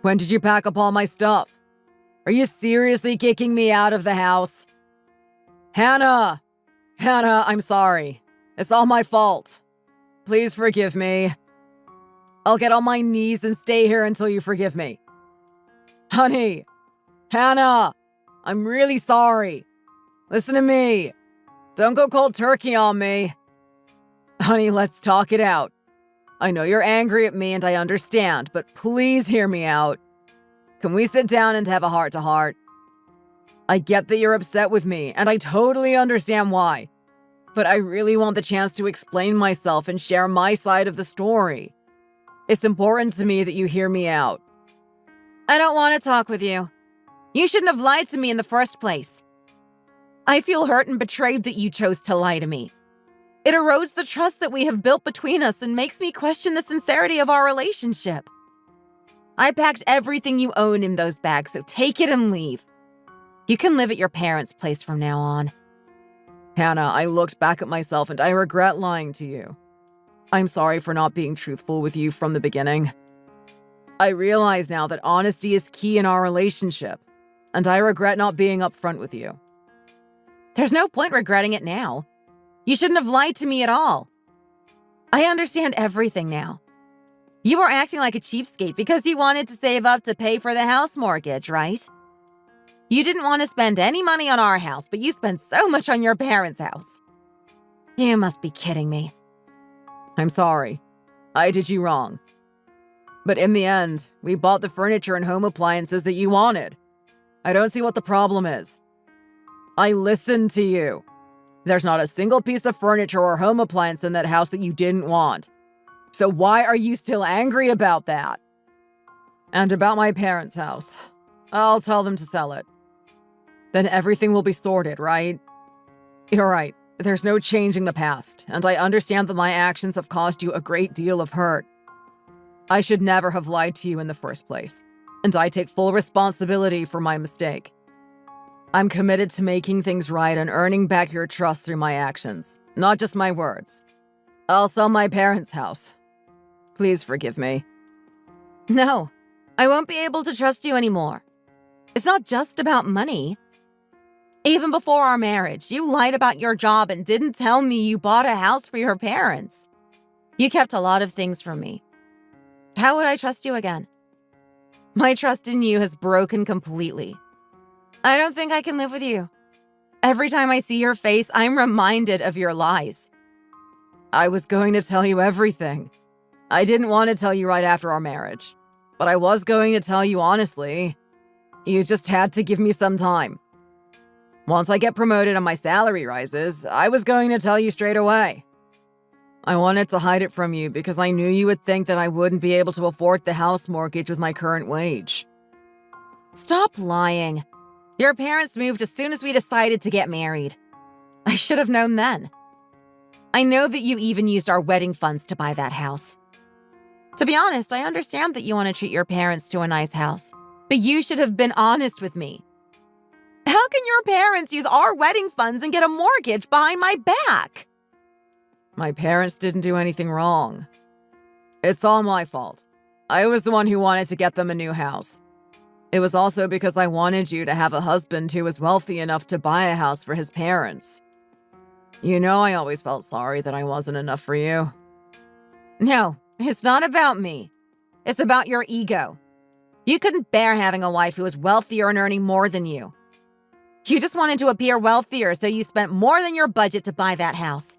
When did you pack up all my stuff? Are you seriously kicking me out of the house? Hannah! Hannah, I'm sorry. It's all my fault. Please forgive me. I'll get on my knees and stay here until you forgive me. Honey! Hannah! I'm really sorry. Listen to me. Don't go cold turkey on me. Honey, let's talk it out. I know you're angry at me and I understand, but please hear me out. Can we sit down and have a heart-to-heart? I get that you're upset with me, and I totally understand why. But I really want the chance to explain myself and share my side of the story. It's important to me that you hear me out. I don't want to talk with you. You shouldn't have lied to me in the first place. I feel hurt and betrayed that you chose to lie to me. It erodes the trust that we have built between us and makes me question the sincerity of our relationship. I packed everything you own in those bags, so take it and leave. You can live at your parents' place from now on. Hannah, I looked back at myself and I regret lying to you. I'm sorry for not being truthful with you from the beginning. I realize now that honesty is key in our relationship, and I regret not being upfront with you. There's no point regretting it now. You shouldn't have lied to me at all. I understand everything now. You were acting like a cheapskate because you wanted to save up to pay for the house mortgage, right? You didn't want to spend any money on our house, but you spent so much on your parents' house. You must be kidding me. I'm sorry. I did you wrong. But in the end, we bought the furniture and home appliances that you wanted. I don't see what the problem is. I listened to you. There's not a single piece of furniture or home appliance in that house that you didn't want. So why are you still angry about that? And about my parents' house. I'll tell them to sell it. Then everything will be sorted, right? You're right. There's no changing the past, and I understand that my actions have caused you a great deal of hurt. I should never have lied to you in the first place, and I take full responsibility for my mistake. I'm committed to making things right and earning back your trust through my actions, not just my words. I'll sell my parents' house. Please forgive me. No, I won't be able to trust you anymore. It's not just about money. Even before our marriage, you lied about your job and didn't tell me you bought a house for your parents. You kept a lot of things from me. How would I trust you again? My trust in you has broken completely. I don't think I can live with you. Every time I see your face, I'm reminded of your lies. I was going to tell you everything. I didn't want to tell you right after our marriage, but I was going to tell you honestly. You just had to give me some time. Once I get promoted and my salary rises, I was going to tell you straight away. I wanted to hide it from you because I knew you would think that I wouldn't be able to afford the house mortgage with my current wage. Stop lying. Your parents moved as soon as we decided to get married. I should have known then. I know that you even used our wedding funds to buy that house. To be honest, I understand that you want to treat your parents to a nice house, but you should have been honest with me. How can your parents use our wedding funds and get a mortgage behind my back? My parents didn't do anything wrong. It's all my fault. I was the one who wanted to get them a new house. It was also because I wanted you to have a husband who was wealthy enough to buy a house for his parents. You know, I always felt sorry that I wasn't enough for you. No, it's not about me. It's about your ego. You couldn't bear having a wife who was wealthier and earning more than you. You just wanted to appear wealthier, so you spent more than your budget to buy that house.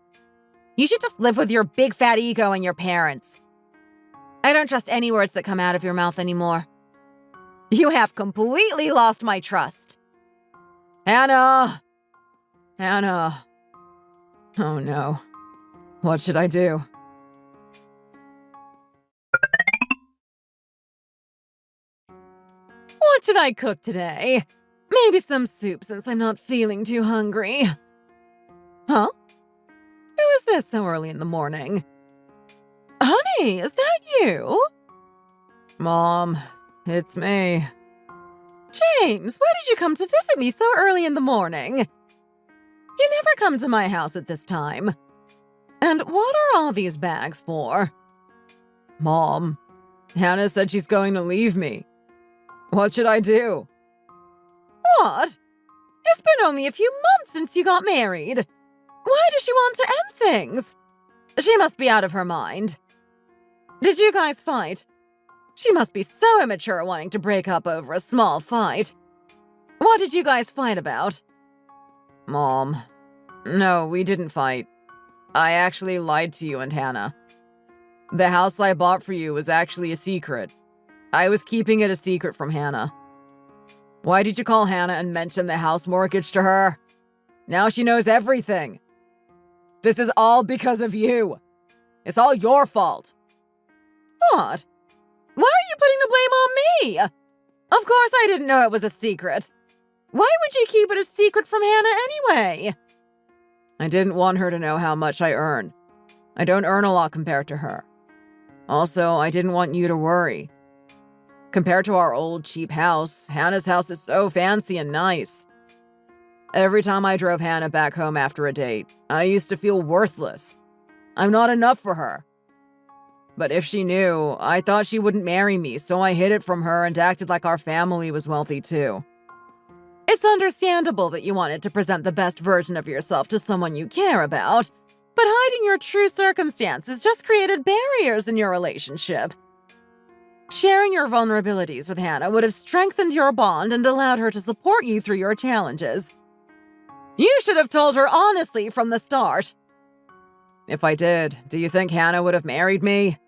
You should just live with your big fat ego and your parents. I don't trust any words that come out of your mouth anymore. You have completely lost my trust. Hannah! Hannah. Oh no. What should I do? What should I cook today? Maybe some soup since I'm not feeling too hungry. Huh? Who is this so early in the morning? Honey, is that you? Mom, it's me. James, why did you come to visit me so early in the morning? You never come to my house at this time. And what are all these bags for? Mom, Hannah said she's going to leave me. What should I do? What? It's been only a few months since you got married. Why does she want to end things? She must be out of her mind. Did you guys fight? She must be so immature wanting to break up over a small fight. What did you guys fight about? Mom, no, we didn't fight. I actually lied to you and Hannah. The house I bought for you was actually a secret. I was keeping it a secret from Hannah. Why did you call Hannah and mention the house mortgage to her? Now she knows everything. This is all because of you. It's all your fault. What? Why are you putting the blame on me? Of course I didn't know it was a secret. Why would you keep it a secret from Hannah anyway? I didn't want her to know how much I earn. I don't earn a lot compared to her. Also, I didn't want you to worry. Compared to our old, cheap house, Hannah's house is so fancy and nice. Every time I drove Hannah back home after a date, I used to feel worthless. I'm not enough for her. But if she knew, I thought she wouldn't marry me, so I hid it from her and acted like our family was wealthy too. It's understandable that you wanted to present the best version of yourself to someone you care about, but hiding your true circumstances just created barriers in your relationship. Sharing your vulnerabilities with Hannah would have strengthened your bond and allowed her to support you through your challenges. You should have told her honestly from the start. If I did, do you think Hannah would have married me?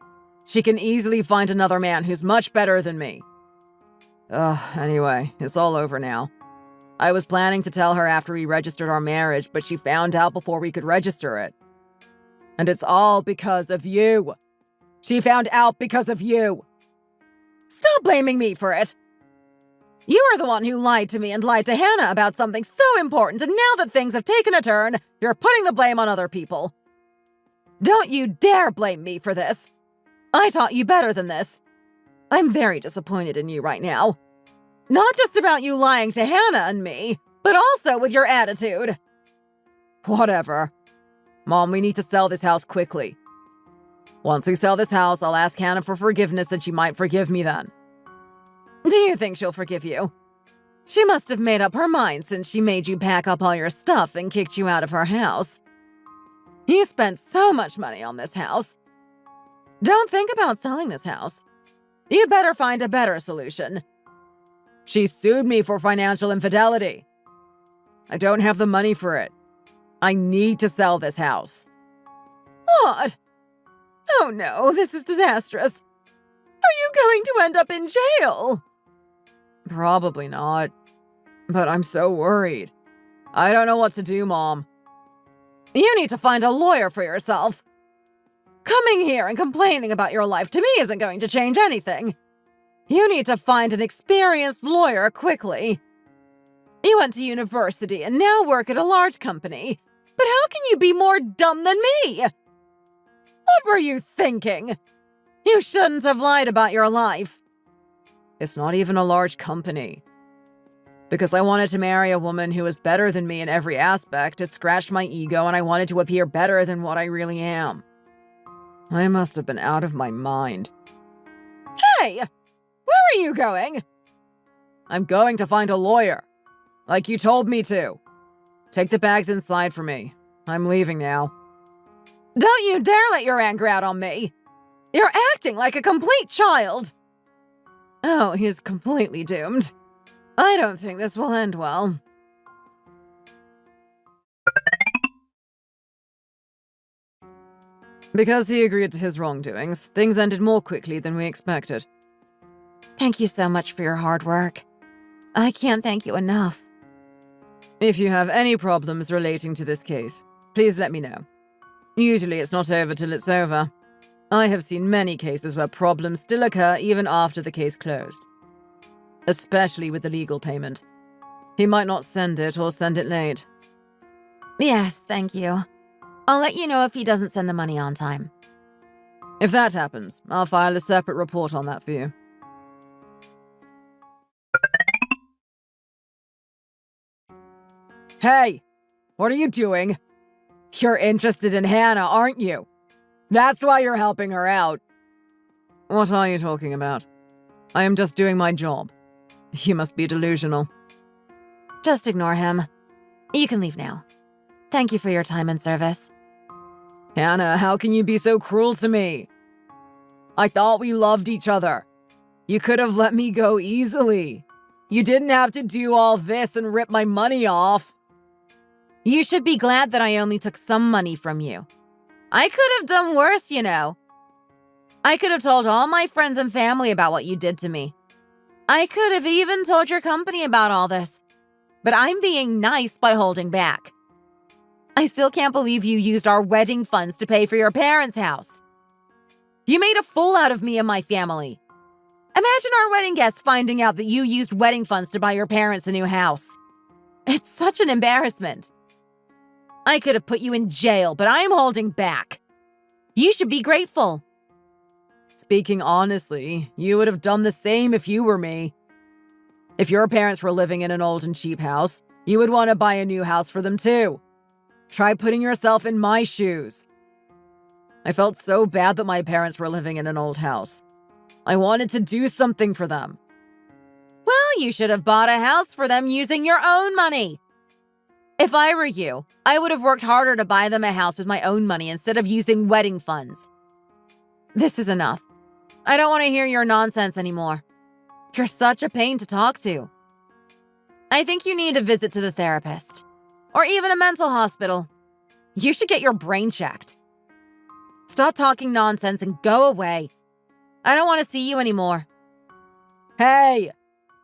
She can easily find another man who's much better than me. Anyway, it's all over now. I was planning to tell her after we registered our marriage, but she found out before we could register it. And it's all because of you. She found out because of you. Stop blaming me for it. You are the one who lied to me and lied to Hannah about something so important, and now that things have taken a turn, you're putting the blame on other people. Don't you dare blame me for this. I taught you better than this. I'm very disappointed in you right now. Not just about you lying to Hannah and me, but also with your attitude. Whatever. Mom, we need to sell this house quickly. Once we sell this house, I'll ask Hannah for forgiveness and she might forgive me then. Do you think she'll forgive you? She must have made up her mind since she made you pack up all your stuff and kicked you out of her house. You spent so much money on this house. Don't think about selling this house. You better find a better solution. She sued me for financial infidelity. I don't have the money for it. I need to sell this house. What? Oh no, this is disastrous. Are you going to end up in jail? Probably not. But I'm so worried. I don't know what to do, Mom. You need to find a lawyer for yourself. Coming here and complaining about your life to me isn't going to change anything. You need to find an experienced lawyer quickly. You went to university and now work at a large company. But how can you be more dumb than me? What were you thinking? You shouldn't have lied about your life. It's not even a large company. Because I wanted to marry a woman who was better than me in every aspect, it scratched my ego and I wanted to appear better than what I really am. I must have been out of my mind. Hey! Where are you going? I'm going to find a lawyer. Like you told me to. Take the bags inside for me. I'm leaving now. Don't you dare let your anger out on me! You're acting like a complete child! Oh, he's completely doomed. I don't think this will end well. Because he agreed to his wrongdoings, things ended more quickly than we expected. Thank you so much for your hard work. I can't thank you enough. If you have any problems relating to this case, please let me know. Usually it's not over till it's over. I have seen many cases where problems still occur even after the case closed. Especially with the legal payment. He might not send it or send it late. Yes, thank you. I'll let you know if he doesn't send the money on time. If that happens, I'll file a separate report on that for you. Hey! What are you doing? You're interested in Hannah, aren't you? That's why you're helping her out. What are you talking about? I am just doing my job. You must be delusional. Just ignore him. You can leave now. Thank you for your time and service. Hannah, how can you be so cruel to me? I thought we loved each other. You could have let me go easily. You didn't have to do all this and rip my money off. You should be glad that I only took some money from you. I could have done worse, you know. I could have told all my friends and family about what you did to me. I could have even told your company about all this. But I'm being nice by holding back. I still can't believe you used our wedding funds to pay for your parents' house. You made a fool out of me and my family. Imagine our wedding guests finding out that you used wedding funds to buy your parents a new house. It's such an embarrassment. I could have put you in jail, but I'm holding back. You should be grateful. Speaking honestly, you would have done the same if you were me. If your parents were living in an old and cheap house, you would want to buy a new house for them too. Try putting yourself in my shoes. I felt so bad that my parents were living in an old house. I wanted to do something for them. Well, you should have bought a house for them using your own money. If I were you, I would have worked harder to buy them a house with my own money instead of using wedding funds. This is enough. I don't want to hear your nonsense anymore. You're such a pain to talk to. I think you need a visit to the therapist. Or even a mental hospital. You should get your brain checked. Stop talking nonsense and go away. I don't want to see you anymore. Hey!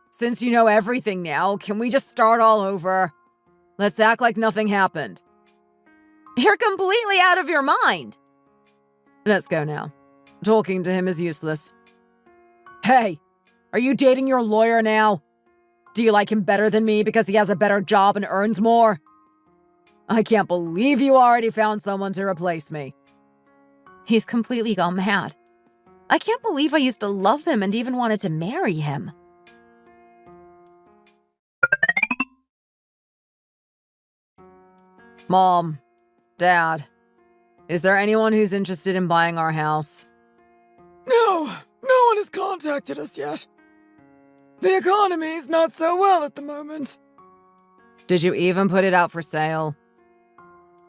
Since you know everything now, can we just start all over? Let's act like nothing happened. You're completely out of your mind. Let's go now. Talking to him is useless. Hey! Are you dating your lawyer now? Do you like him better than me because he has a better job and earns more? I can't believe you already found someone to replace me. He's completely gone mad. I can't believe I used to love him and even wanted to marry him. Mom, Dad, is there anyone who's interested in buying our house? No one has contacted us yet. The economy's not so well at the moment. Did you even put it out for sale?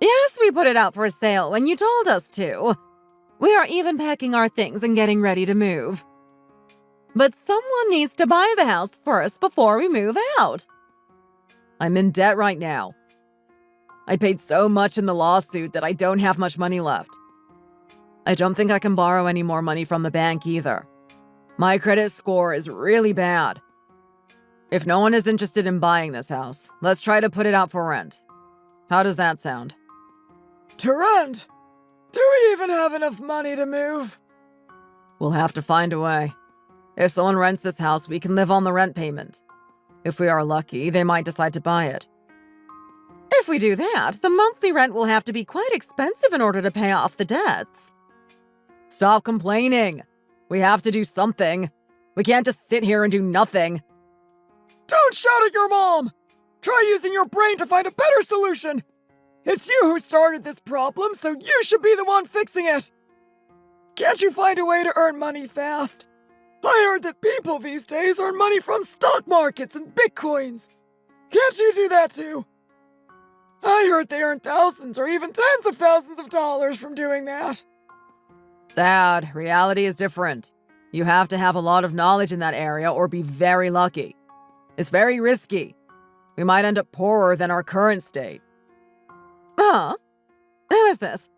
Yes, we put it out for sale when you told us to. We are even packing our things and getting ready to move. But someone needs to buy the house first before we move out. I'm in debt right now. I paid so much in the lawsuit that I don't have much money left. I don't think I can borrow any more money from the bank either. My credit score is really bad. If no one is interested in buying this house, let's try to put it out for rent. How does that sound? To rent? Do we even have enough money to move? We'll have to find a way. If someone rents this house, we can live on the rent payment. If we are lucky, they might decide to buy it. If we do that, the monthly rent will have to be quite expensive in order to pay off the debts. Stop complaining. We have to do something. We can't just sit here and do nothing. Don't shout at your mom! Try using your brain to find a better solution! It's you who started this problem, so you should be the one fixing it! Can't you find a way to earn money fast? I heard that people these days earn money from stock markets and bitcoins. Can't you do that too? I heard they earn thousands or even tens of thousands of dollars from doing that. Dad, reality is different. You have to have a lot of knowledge in that area or be very lucky. It's very risky. We might end up poorer than our current state. Huh? Who is this?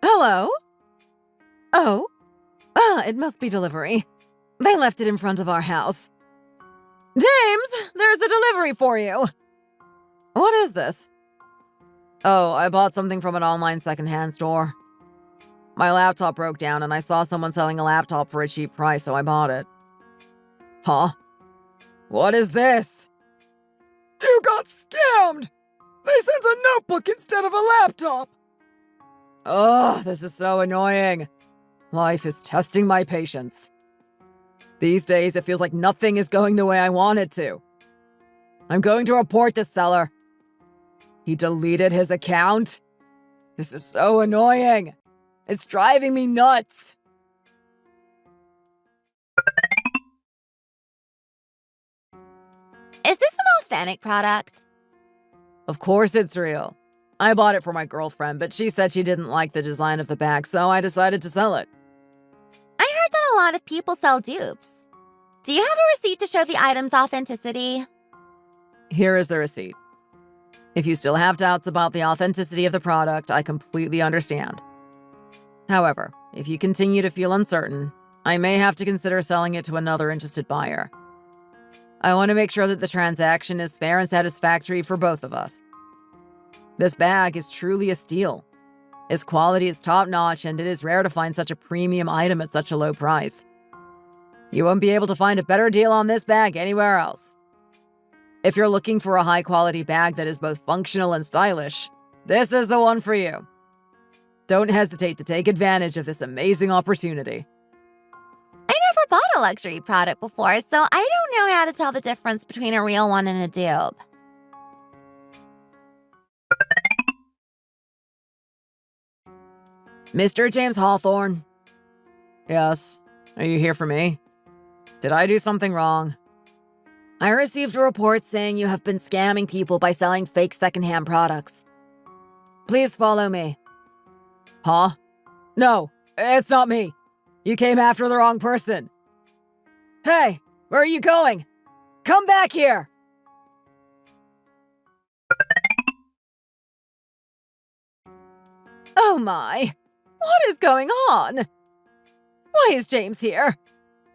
Hello? Oh? It must be delivery. They left it in front of our house. James, there's a delivery for you. What is this? Oh, I bought something from an online secondhand store. My laptop broke down and I saw someone selling a laptop for a cheap price, so I bought it. Huh? What is this? You got scammed! They sent a notebook instead of a laptop! Ugh, this is so annoying. Life is testing my patience. These days, it feels like nothing is going the way I want it to. I'm going to report this seller. He deleted his account? This is so annoying. It's driving me nuts. Is this an authentic product? Of course it's real. I bought it for my girlfriend, but she said she didn't like the design of the bag, so I decided to sell it. I heard that a lot of people sell dupes. Do you have a receipt to show the item's authenticity? Here is the receipt. If you still have doubts about the authenticity of the product, I completely understand. However, if you continue to feel uncertain, I may have to consider selling it to another interested buyer. I want to make sure that the transaction is fair and satisfactory for both of us. This bag is truly a steal. Its quality is top-notch, and it is rare to find such a premium item at such a low price. You won't be able to find a better deal on this bag anywhere else. If you're looking for a high-quality bag that is both functional and stylish, this is the one for you. Don't hesitate to take advantage of this amazing opportunity. I never bought a luxury product before, so I don't know how to tell the difference between a real one and a dupe. Mr. James Hawthorne? Yes. Are you here for me? Did I do something wrong? I received a report saying you have been scamming people by selling fake secondhand products. Please follow me. Huh? No, it's not me. You came after the wrong person. Hey, where are you going? Come back here! Oh my! What is going on? Why is James here?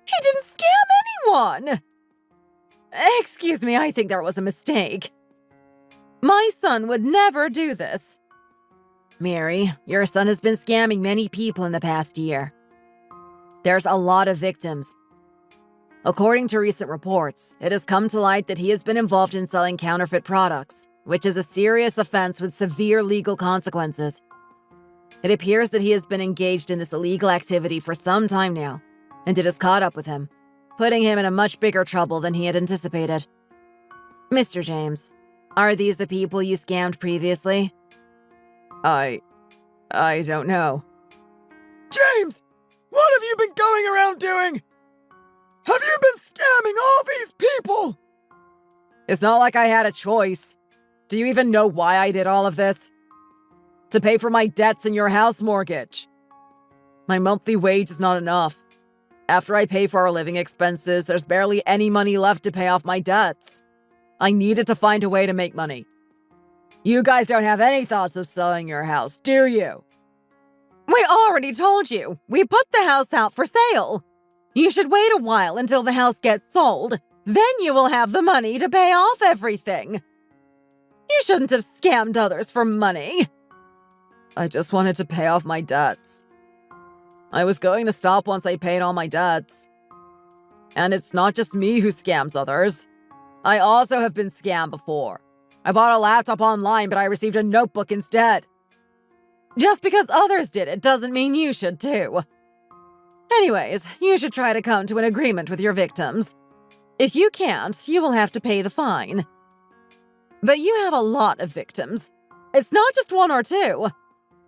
He didn't scam anyone! Excuse me, I think there was a mistake. My son would never do this. Mary, your son has been scamming many people in the past year. There's a lot of victims. According to recent reports, it has come to light that he has been involved in selling counterfeit products, which is a serious offense with severe legal consequences. It appears that he has been engaged in this illegal activity for some time now, and it has caught up with him, putting him in a much bigger trouble than he had anticipated. Mr. James, are these the people you scammed previously? I don't know. James! What have you been going around doing? Have you been scamming all these people? It's not like I had a choice. Do you even know why I did all of this? To pay for my debts and your house mortgage. My monthly wage is not enough. After I pay for our living expenses, there's barely any money left to pay off my debts. I needed to find a way to make money. You guys don't have any thoughts of selling your house, do you? We already told you. We put the house out for sale. You should wait a while until the house gets sold. Then you will have the money to pay off everything. You shouldn't have scammed others for money. I just wanted to pay off my debts. I was going to stop once I paid all my debts. And it's not just me who scams others. I also have been scammed before. I bought a laptop online, but I received a notebook instead. Just because others did it doesn't mean you should too. Anyways, you should try to come to an agreement with your victims. If you can't, you will have to pay the fine. But you have a lot of victims. It's not just one or two.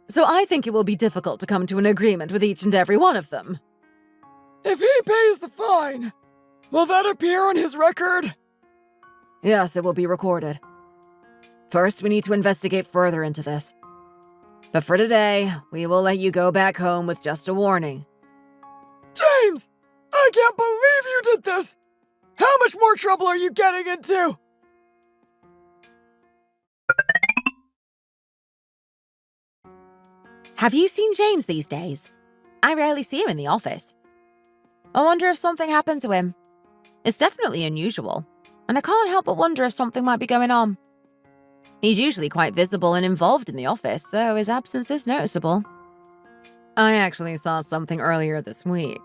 So I think it will be difficult to come to an agreement with each and every one of them. If he pays the fine, will that appear on his record? Yes, it will be recorded. First, we need to investigate further into this. But for today, we will let you go back home with just a warning. James! I can't believe you did this! How much more trouble are you getting into? Have you seen James these days? I rarely see him in the office. I wonder if something happened to him. It's definitely unusual, and I can't help but wonder if something might be going on. He's usually quite visible and involved in the office, so his absence is noticeable. I actually saw something earlier this week.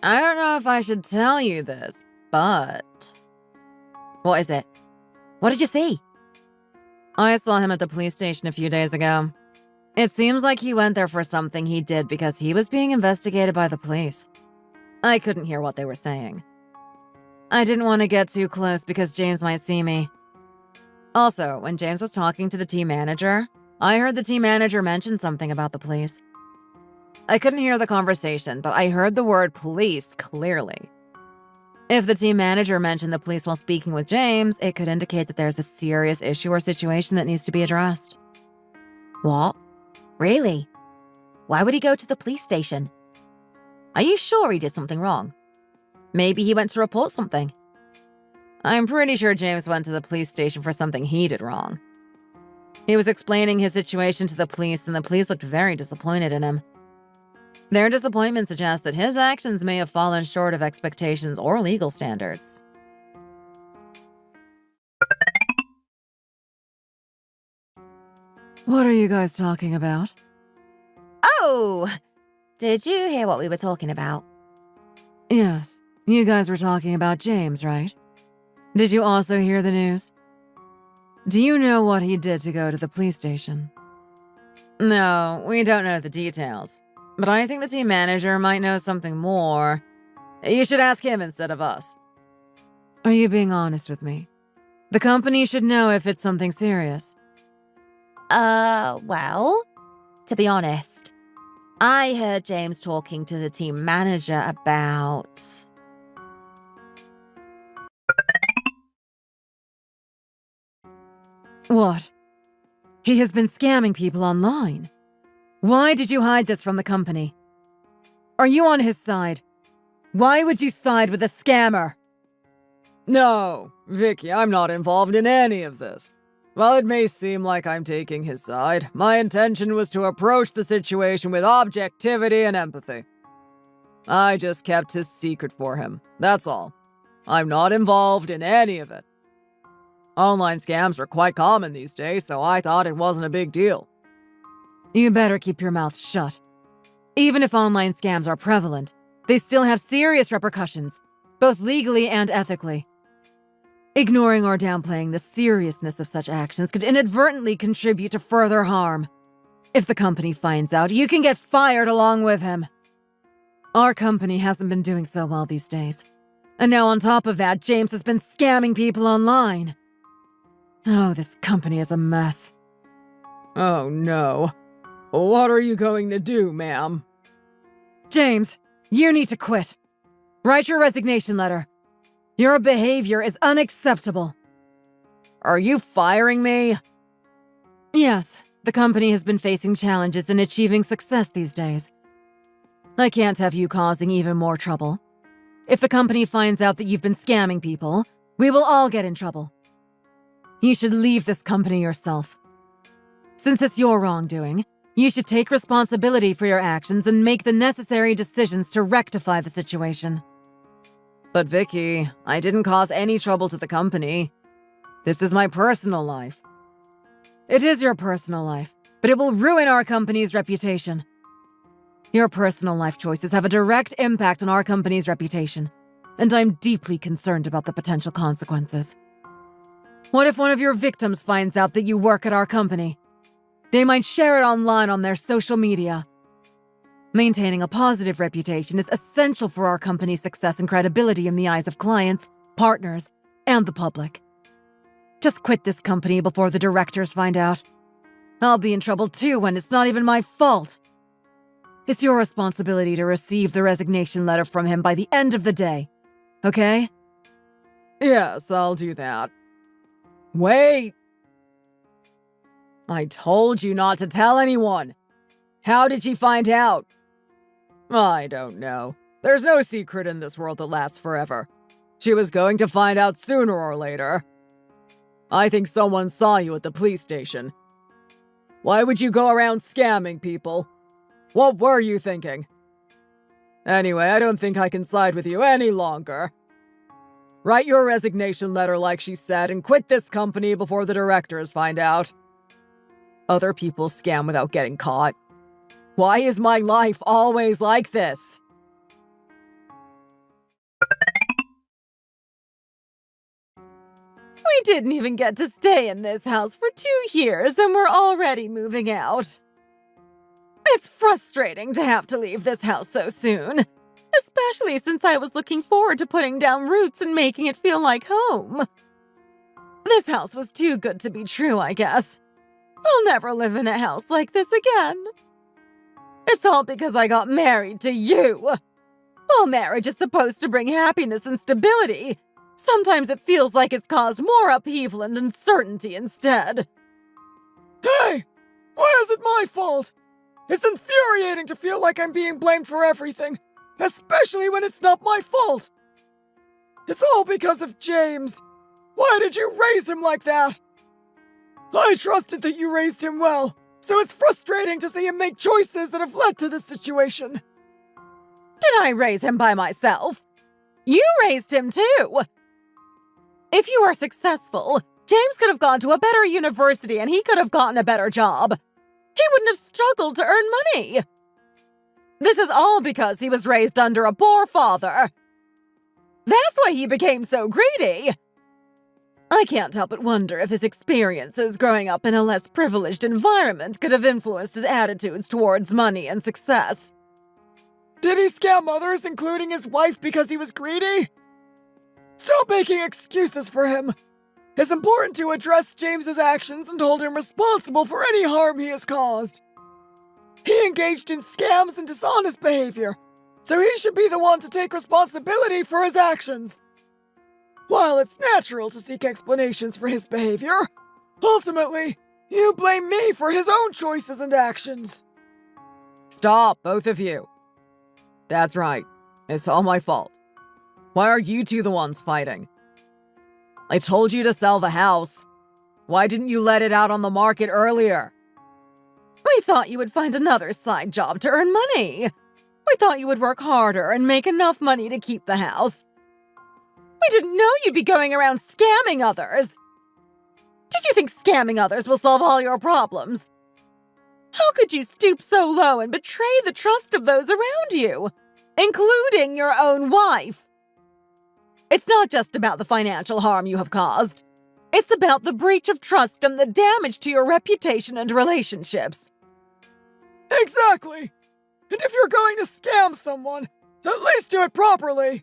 I don't know if I should tell you this, but... What is it? What did you see? I saw him at the police station a few days ago. It seems like he went there for something he did because he was being investigated by the police. I couldn't hear what they were saying. I didn't want to get too close because James might see me. Also, when James was talking to the team manager, I heard the team manager mention something about the police. I couldn't hear the conversation, but I heard the word police clearly. If the team manager mentioned the police while speaking with James, it could indicate that there's a serious issue or situation that needs to be addressed. What? Really? Why would he go to the police station? Are you sure he did something wrong? Maybe he went to report something. I'm pretty sure James went to the police station for something he did wrong. He was explaining his situation to the police, and the police looked very disappointed in him. Their disappointment suggests that his actions may have fallen short of expectations or legal standards. What are you guys talking about? Oh! Did you hear what we were talking about? Yes, you guys were talking about James, right? Did you also hear the news? Do you know what he did to go to the police station? No, we don't know the details. But I think the team manager might know something more. You should ask him instead of us. Are you being honest with me? The company should know if it's something serious. Well, to be honest, I heard James talking to the team manager about... What? He has been scamming people online. Why did you hide this from the company? Are you on his side? Why would you side with a scammer? No, Vicky, I'm not involved in any of this. While it may seem like I'm taking his side, my intention was to approach the situation with objectivity and empathy. I just kept his secret for him, that's all. I'm not involved in any of it. Online scams are quite common these days, so I thought it wasn't a big deal. You better keep your mouth shut. Even if online scams are prevalent, they still have serious repercussions, both legally and ethically. Ignoring or downplaying the seriousness of such actions could inadvertently contribute to further harm. If the company finds out, you can get fired along with him. Our company hasn't been doing so well these days. And now on top of that, James has been scamming people online. Oh, this company is a mess. Oh no. What are you going to do, ma'am? James, you need to quit. Write your resignation letter. Your behavior is unacceptable. Are you firing me? Yes, the company has been facing challenges in achieving success these days. I can't have you causing even more trouble. If the company finds out that you've been scamming people, we will all get in trouble. You should leave this company yourself. Since it's your wrongdoing, you should take responsibility for your actions and make the necessary decisions to rectify the situation. But Vicky, I didn't cause any trouble to the company. This is my personal life. It is your personal life, but it will ruin our company's reputation. Your personal life choices have a direct impact on our company's reputation, and I'm deeply concerned about the potential consequences. What if one of your victims finds out that you work at our company? They might share it online on their social media. Maintaining a positive reputation is essential for our company's success and credibility in the eyes of clients, partners, and the public. Just quit this company before the directors find out. I'll be in trouble too when it's not even my fault. It's your responsibility to receive the resignation letter from him by the end of the day, okay? Yes, I'll do that. Wait! I told you not to tell anyone. How did she find out? I don't know. There's no secret in this world that lasts forever. She was going to find out sooner or later. I think someone saw you at the police station. Why would you go around scamming people? What were you thinking? Anyway, I don't think I can side with you any longer. Write your resignation letter like she said and quit this company before the directors find out. Other people scam without getting caught. Why is my life always like this? We didn't even get to stay in this house for 2 years and we're already moving out. It's frustrating to have to leave this house so soon, especially since I was looking forward to putting down roots and making it feel like home. This house was too good to be true, I guess. I'll never live in a house like this again. It's all because I got married to you. While marriage is supposed to bring happiness and stability, sometimes it feels like it's caused more upheaval and uncertainty instead. Hey! Why is it my fault? It's infuriating to feel like I'm being blamed for everything, especially when it's not my fault. It's all because of James. Why did you raise him like that? I trusted that you raised him well, so it's frustrating to see him make choices that have led to this situation. Did I raise him by myself? You raised him too! If you were successful, James could have gone to a better university and he could have gotten a better job. He wouldn't have struggled to earn money. This is all because he was raised under a poor father. That's why he became so greedy. I can't help but wonder if his experiences growing up in a less privileged environment could have influenced his attitudes towards money and success. Did he scam others, including his wife, because he was greedy? Stop making excuses for him. It's important to address James's actions and hold him responsible for any harm he has caused. He engaged in scams and dishonest behavior, so he should be the one to take responsibility for his actions. While it's natural to seek explanations for his behavior, ultimately, you blame me for his own choices and actions. Stop, both of you. That's right. It's all my fault. Why are you two the ones fighting? I told you to sell the house. Why didn't you let it out on the market earlier? We thought you would find another side job to earn money. We thought you would work harder and make enough money to keep the house. We didn't know you'd be going around scamming others. Did you think scamming others will solve all your problems? How could you stoop so low and betray the trust of those around you, including your own wife? It's not just about the financial harm you have caused. It's about the breach of trust and the damage to your reputation and relationships. Exactly! And if you're going to scam someone, at least do it properly!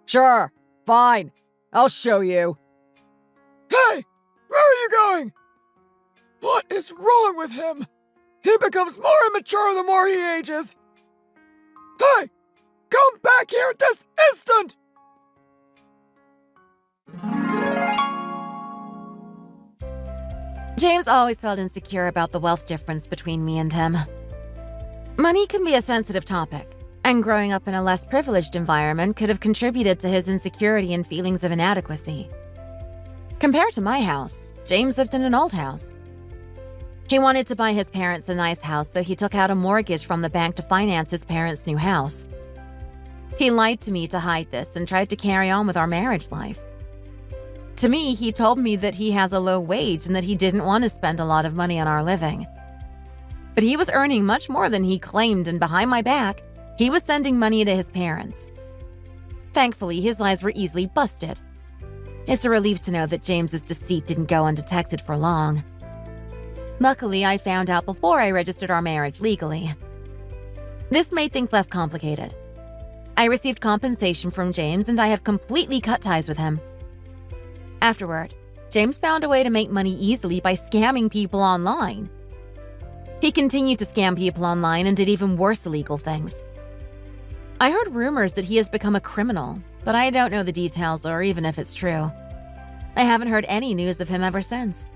Sure, fine. I'll show you. Hey! Where are you going? What is wrong with him? He becomes more immature the more he ages. Hey! Come back here this instant! James always felt insecure about the wealth difference between me and him. Money can be a sensitive topic, and growing up in a less privileged environment could have contributed to his insecurity and feelings of inadequacy. Compared to my house, James lived in an old house. He wanted to buy his parents a nice house, so he took out a mortgage from the bank to finance his parents' new house. He lied to me to hide this and tried to carry on with our marriage life. To me, he told me that he has a low wage and that he didn't want to spend a lot of money on our living. But he was earning much more than he claimed, and behind my back, he was sending money to his parents. Thankfully, his lies were easily busted. It's a relief to know that James's deceit didn't go undetected for long. Luckily, I found out before I registered our marriage legally. This made things less complicated. I received compensation from James, and I have completely cut ties with him. Afterward, James found a way to make money easily by scamming people online. He continued to scam people online and did even worse illegal things. I heard rumors that he has become a criminal, but I don't know the details or even if it's true. I haven't heard any news of him ever since.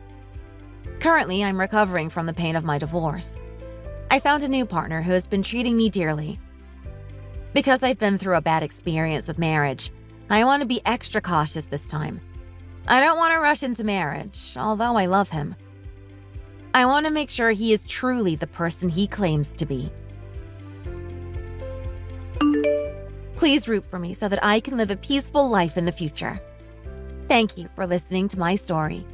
Currently, I'm recovering from the pain of my divorce. I found a new partner who has been treating me dearly. Because I've been through a bad experience with marriage, I want to be extra cautious this time. I don't want to rush into marriage, although I love him. I want to make sure he is truly the person he claims to be. Please root for me so that I can live a peaceful life in the future. Thank you for listening to my story.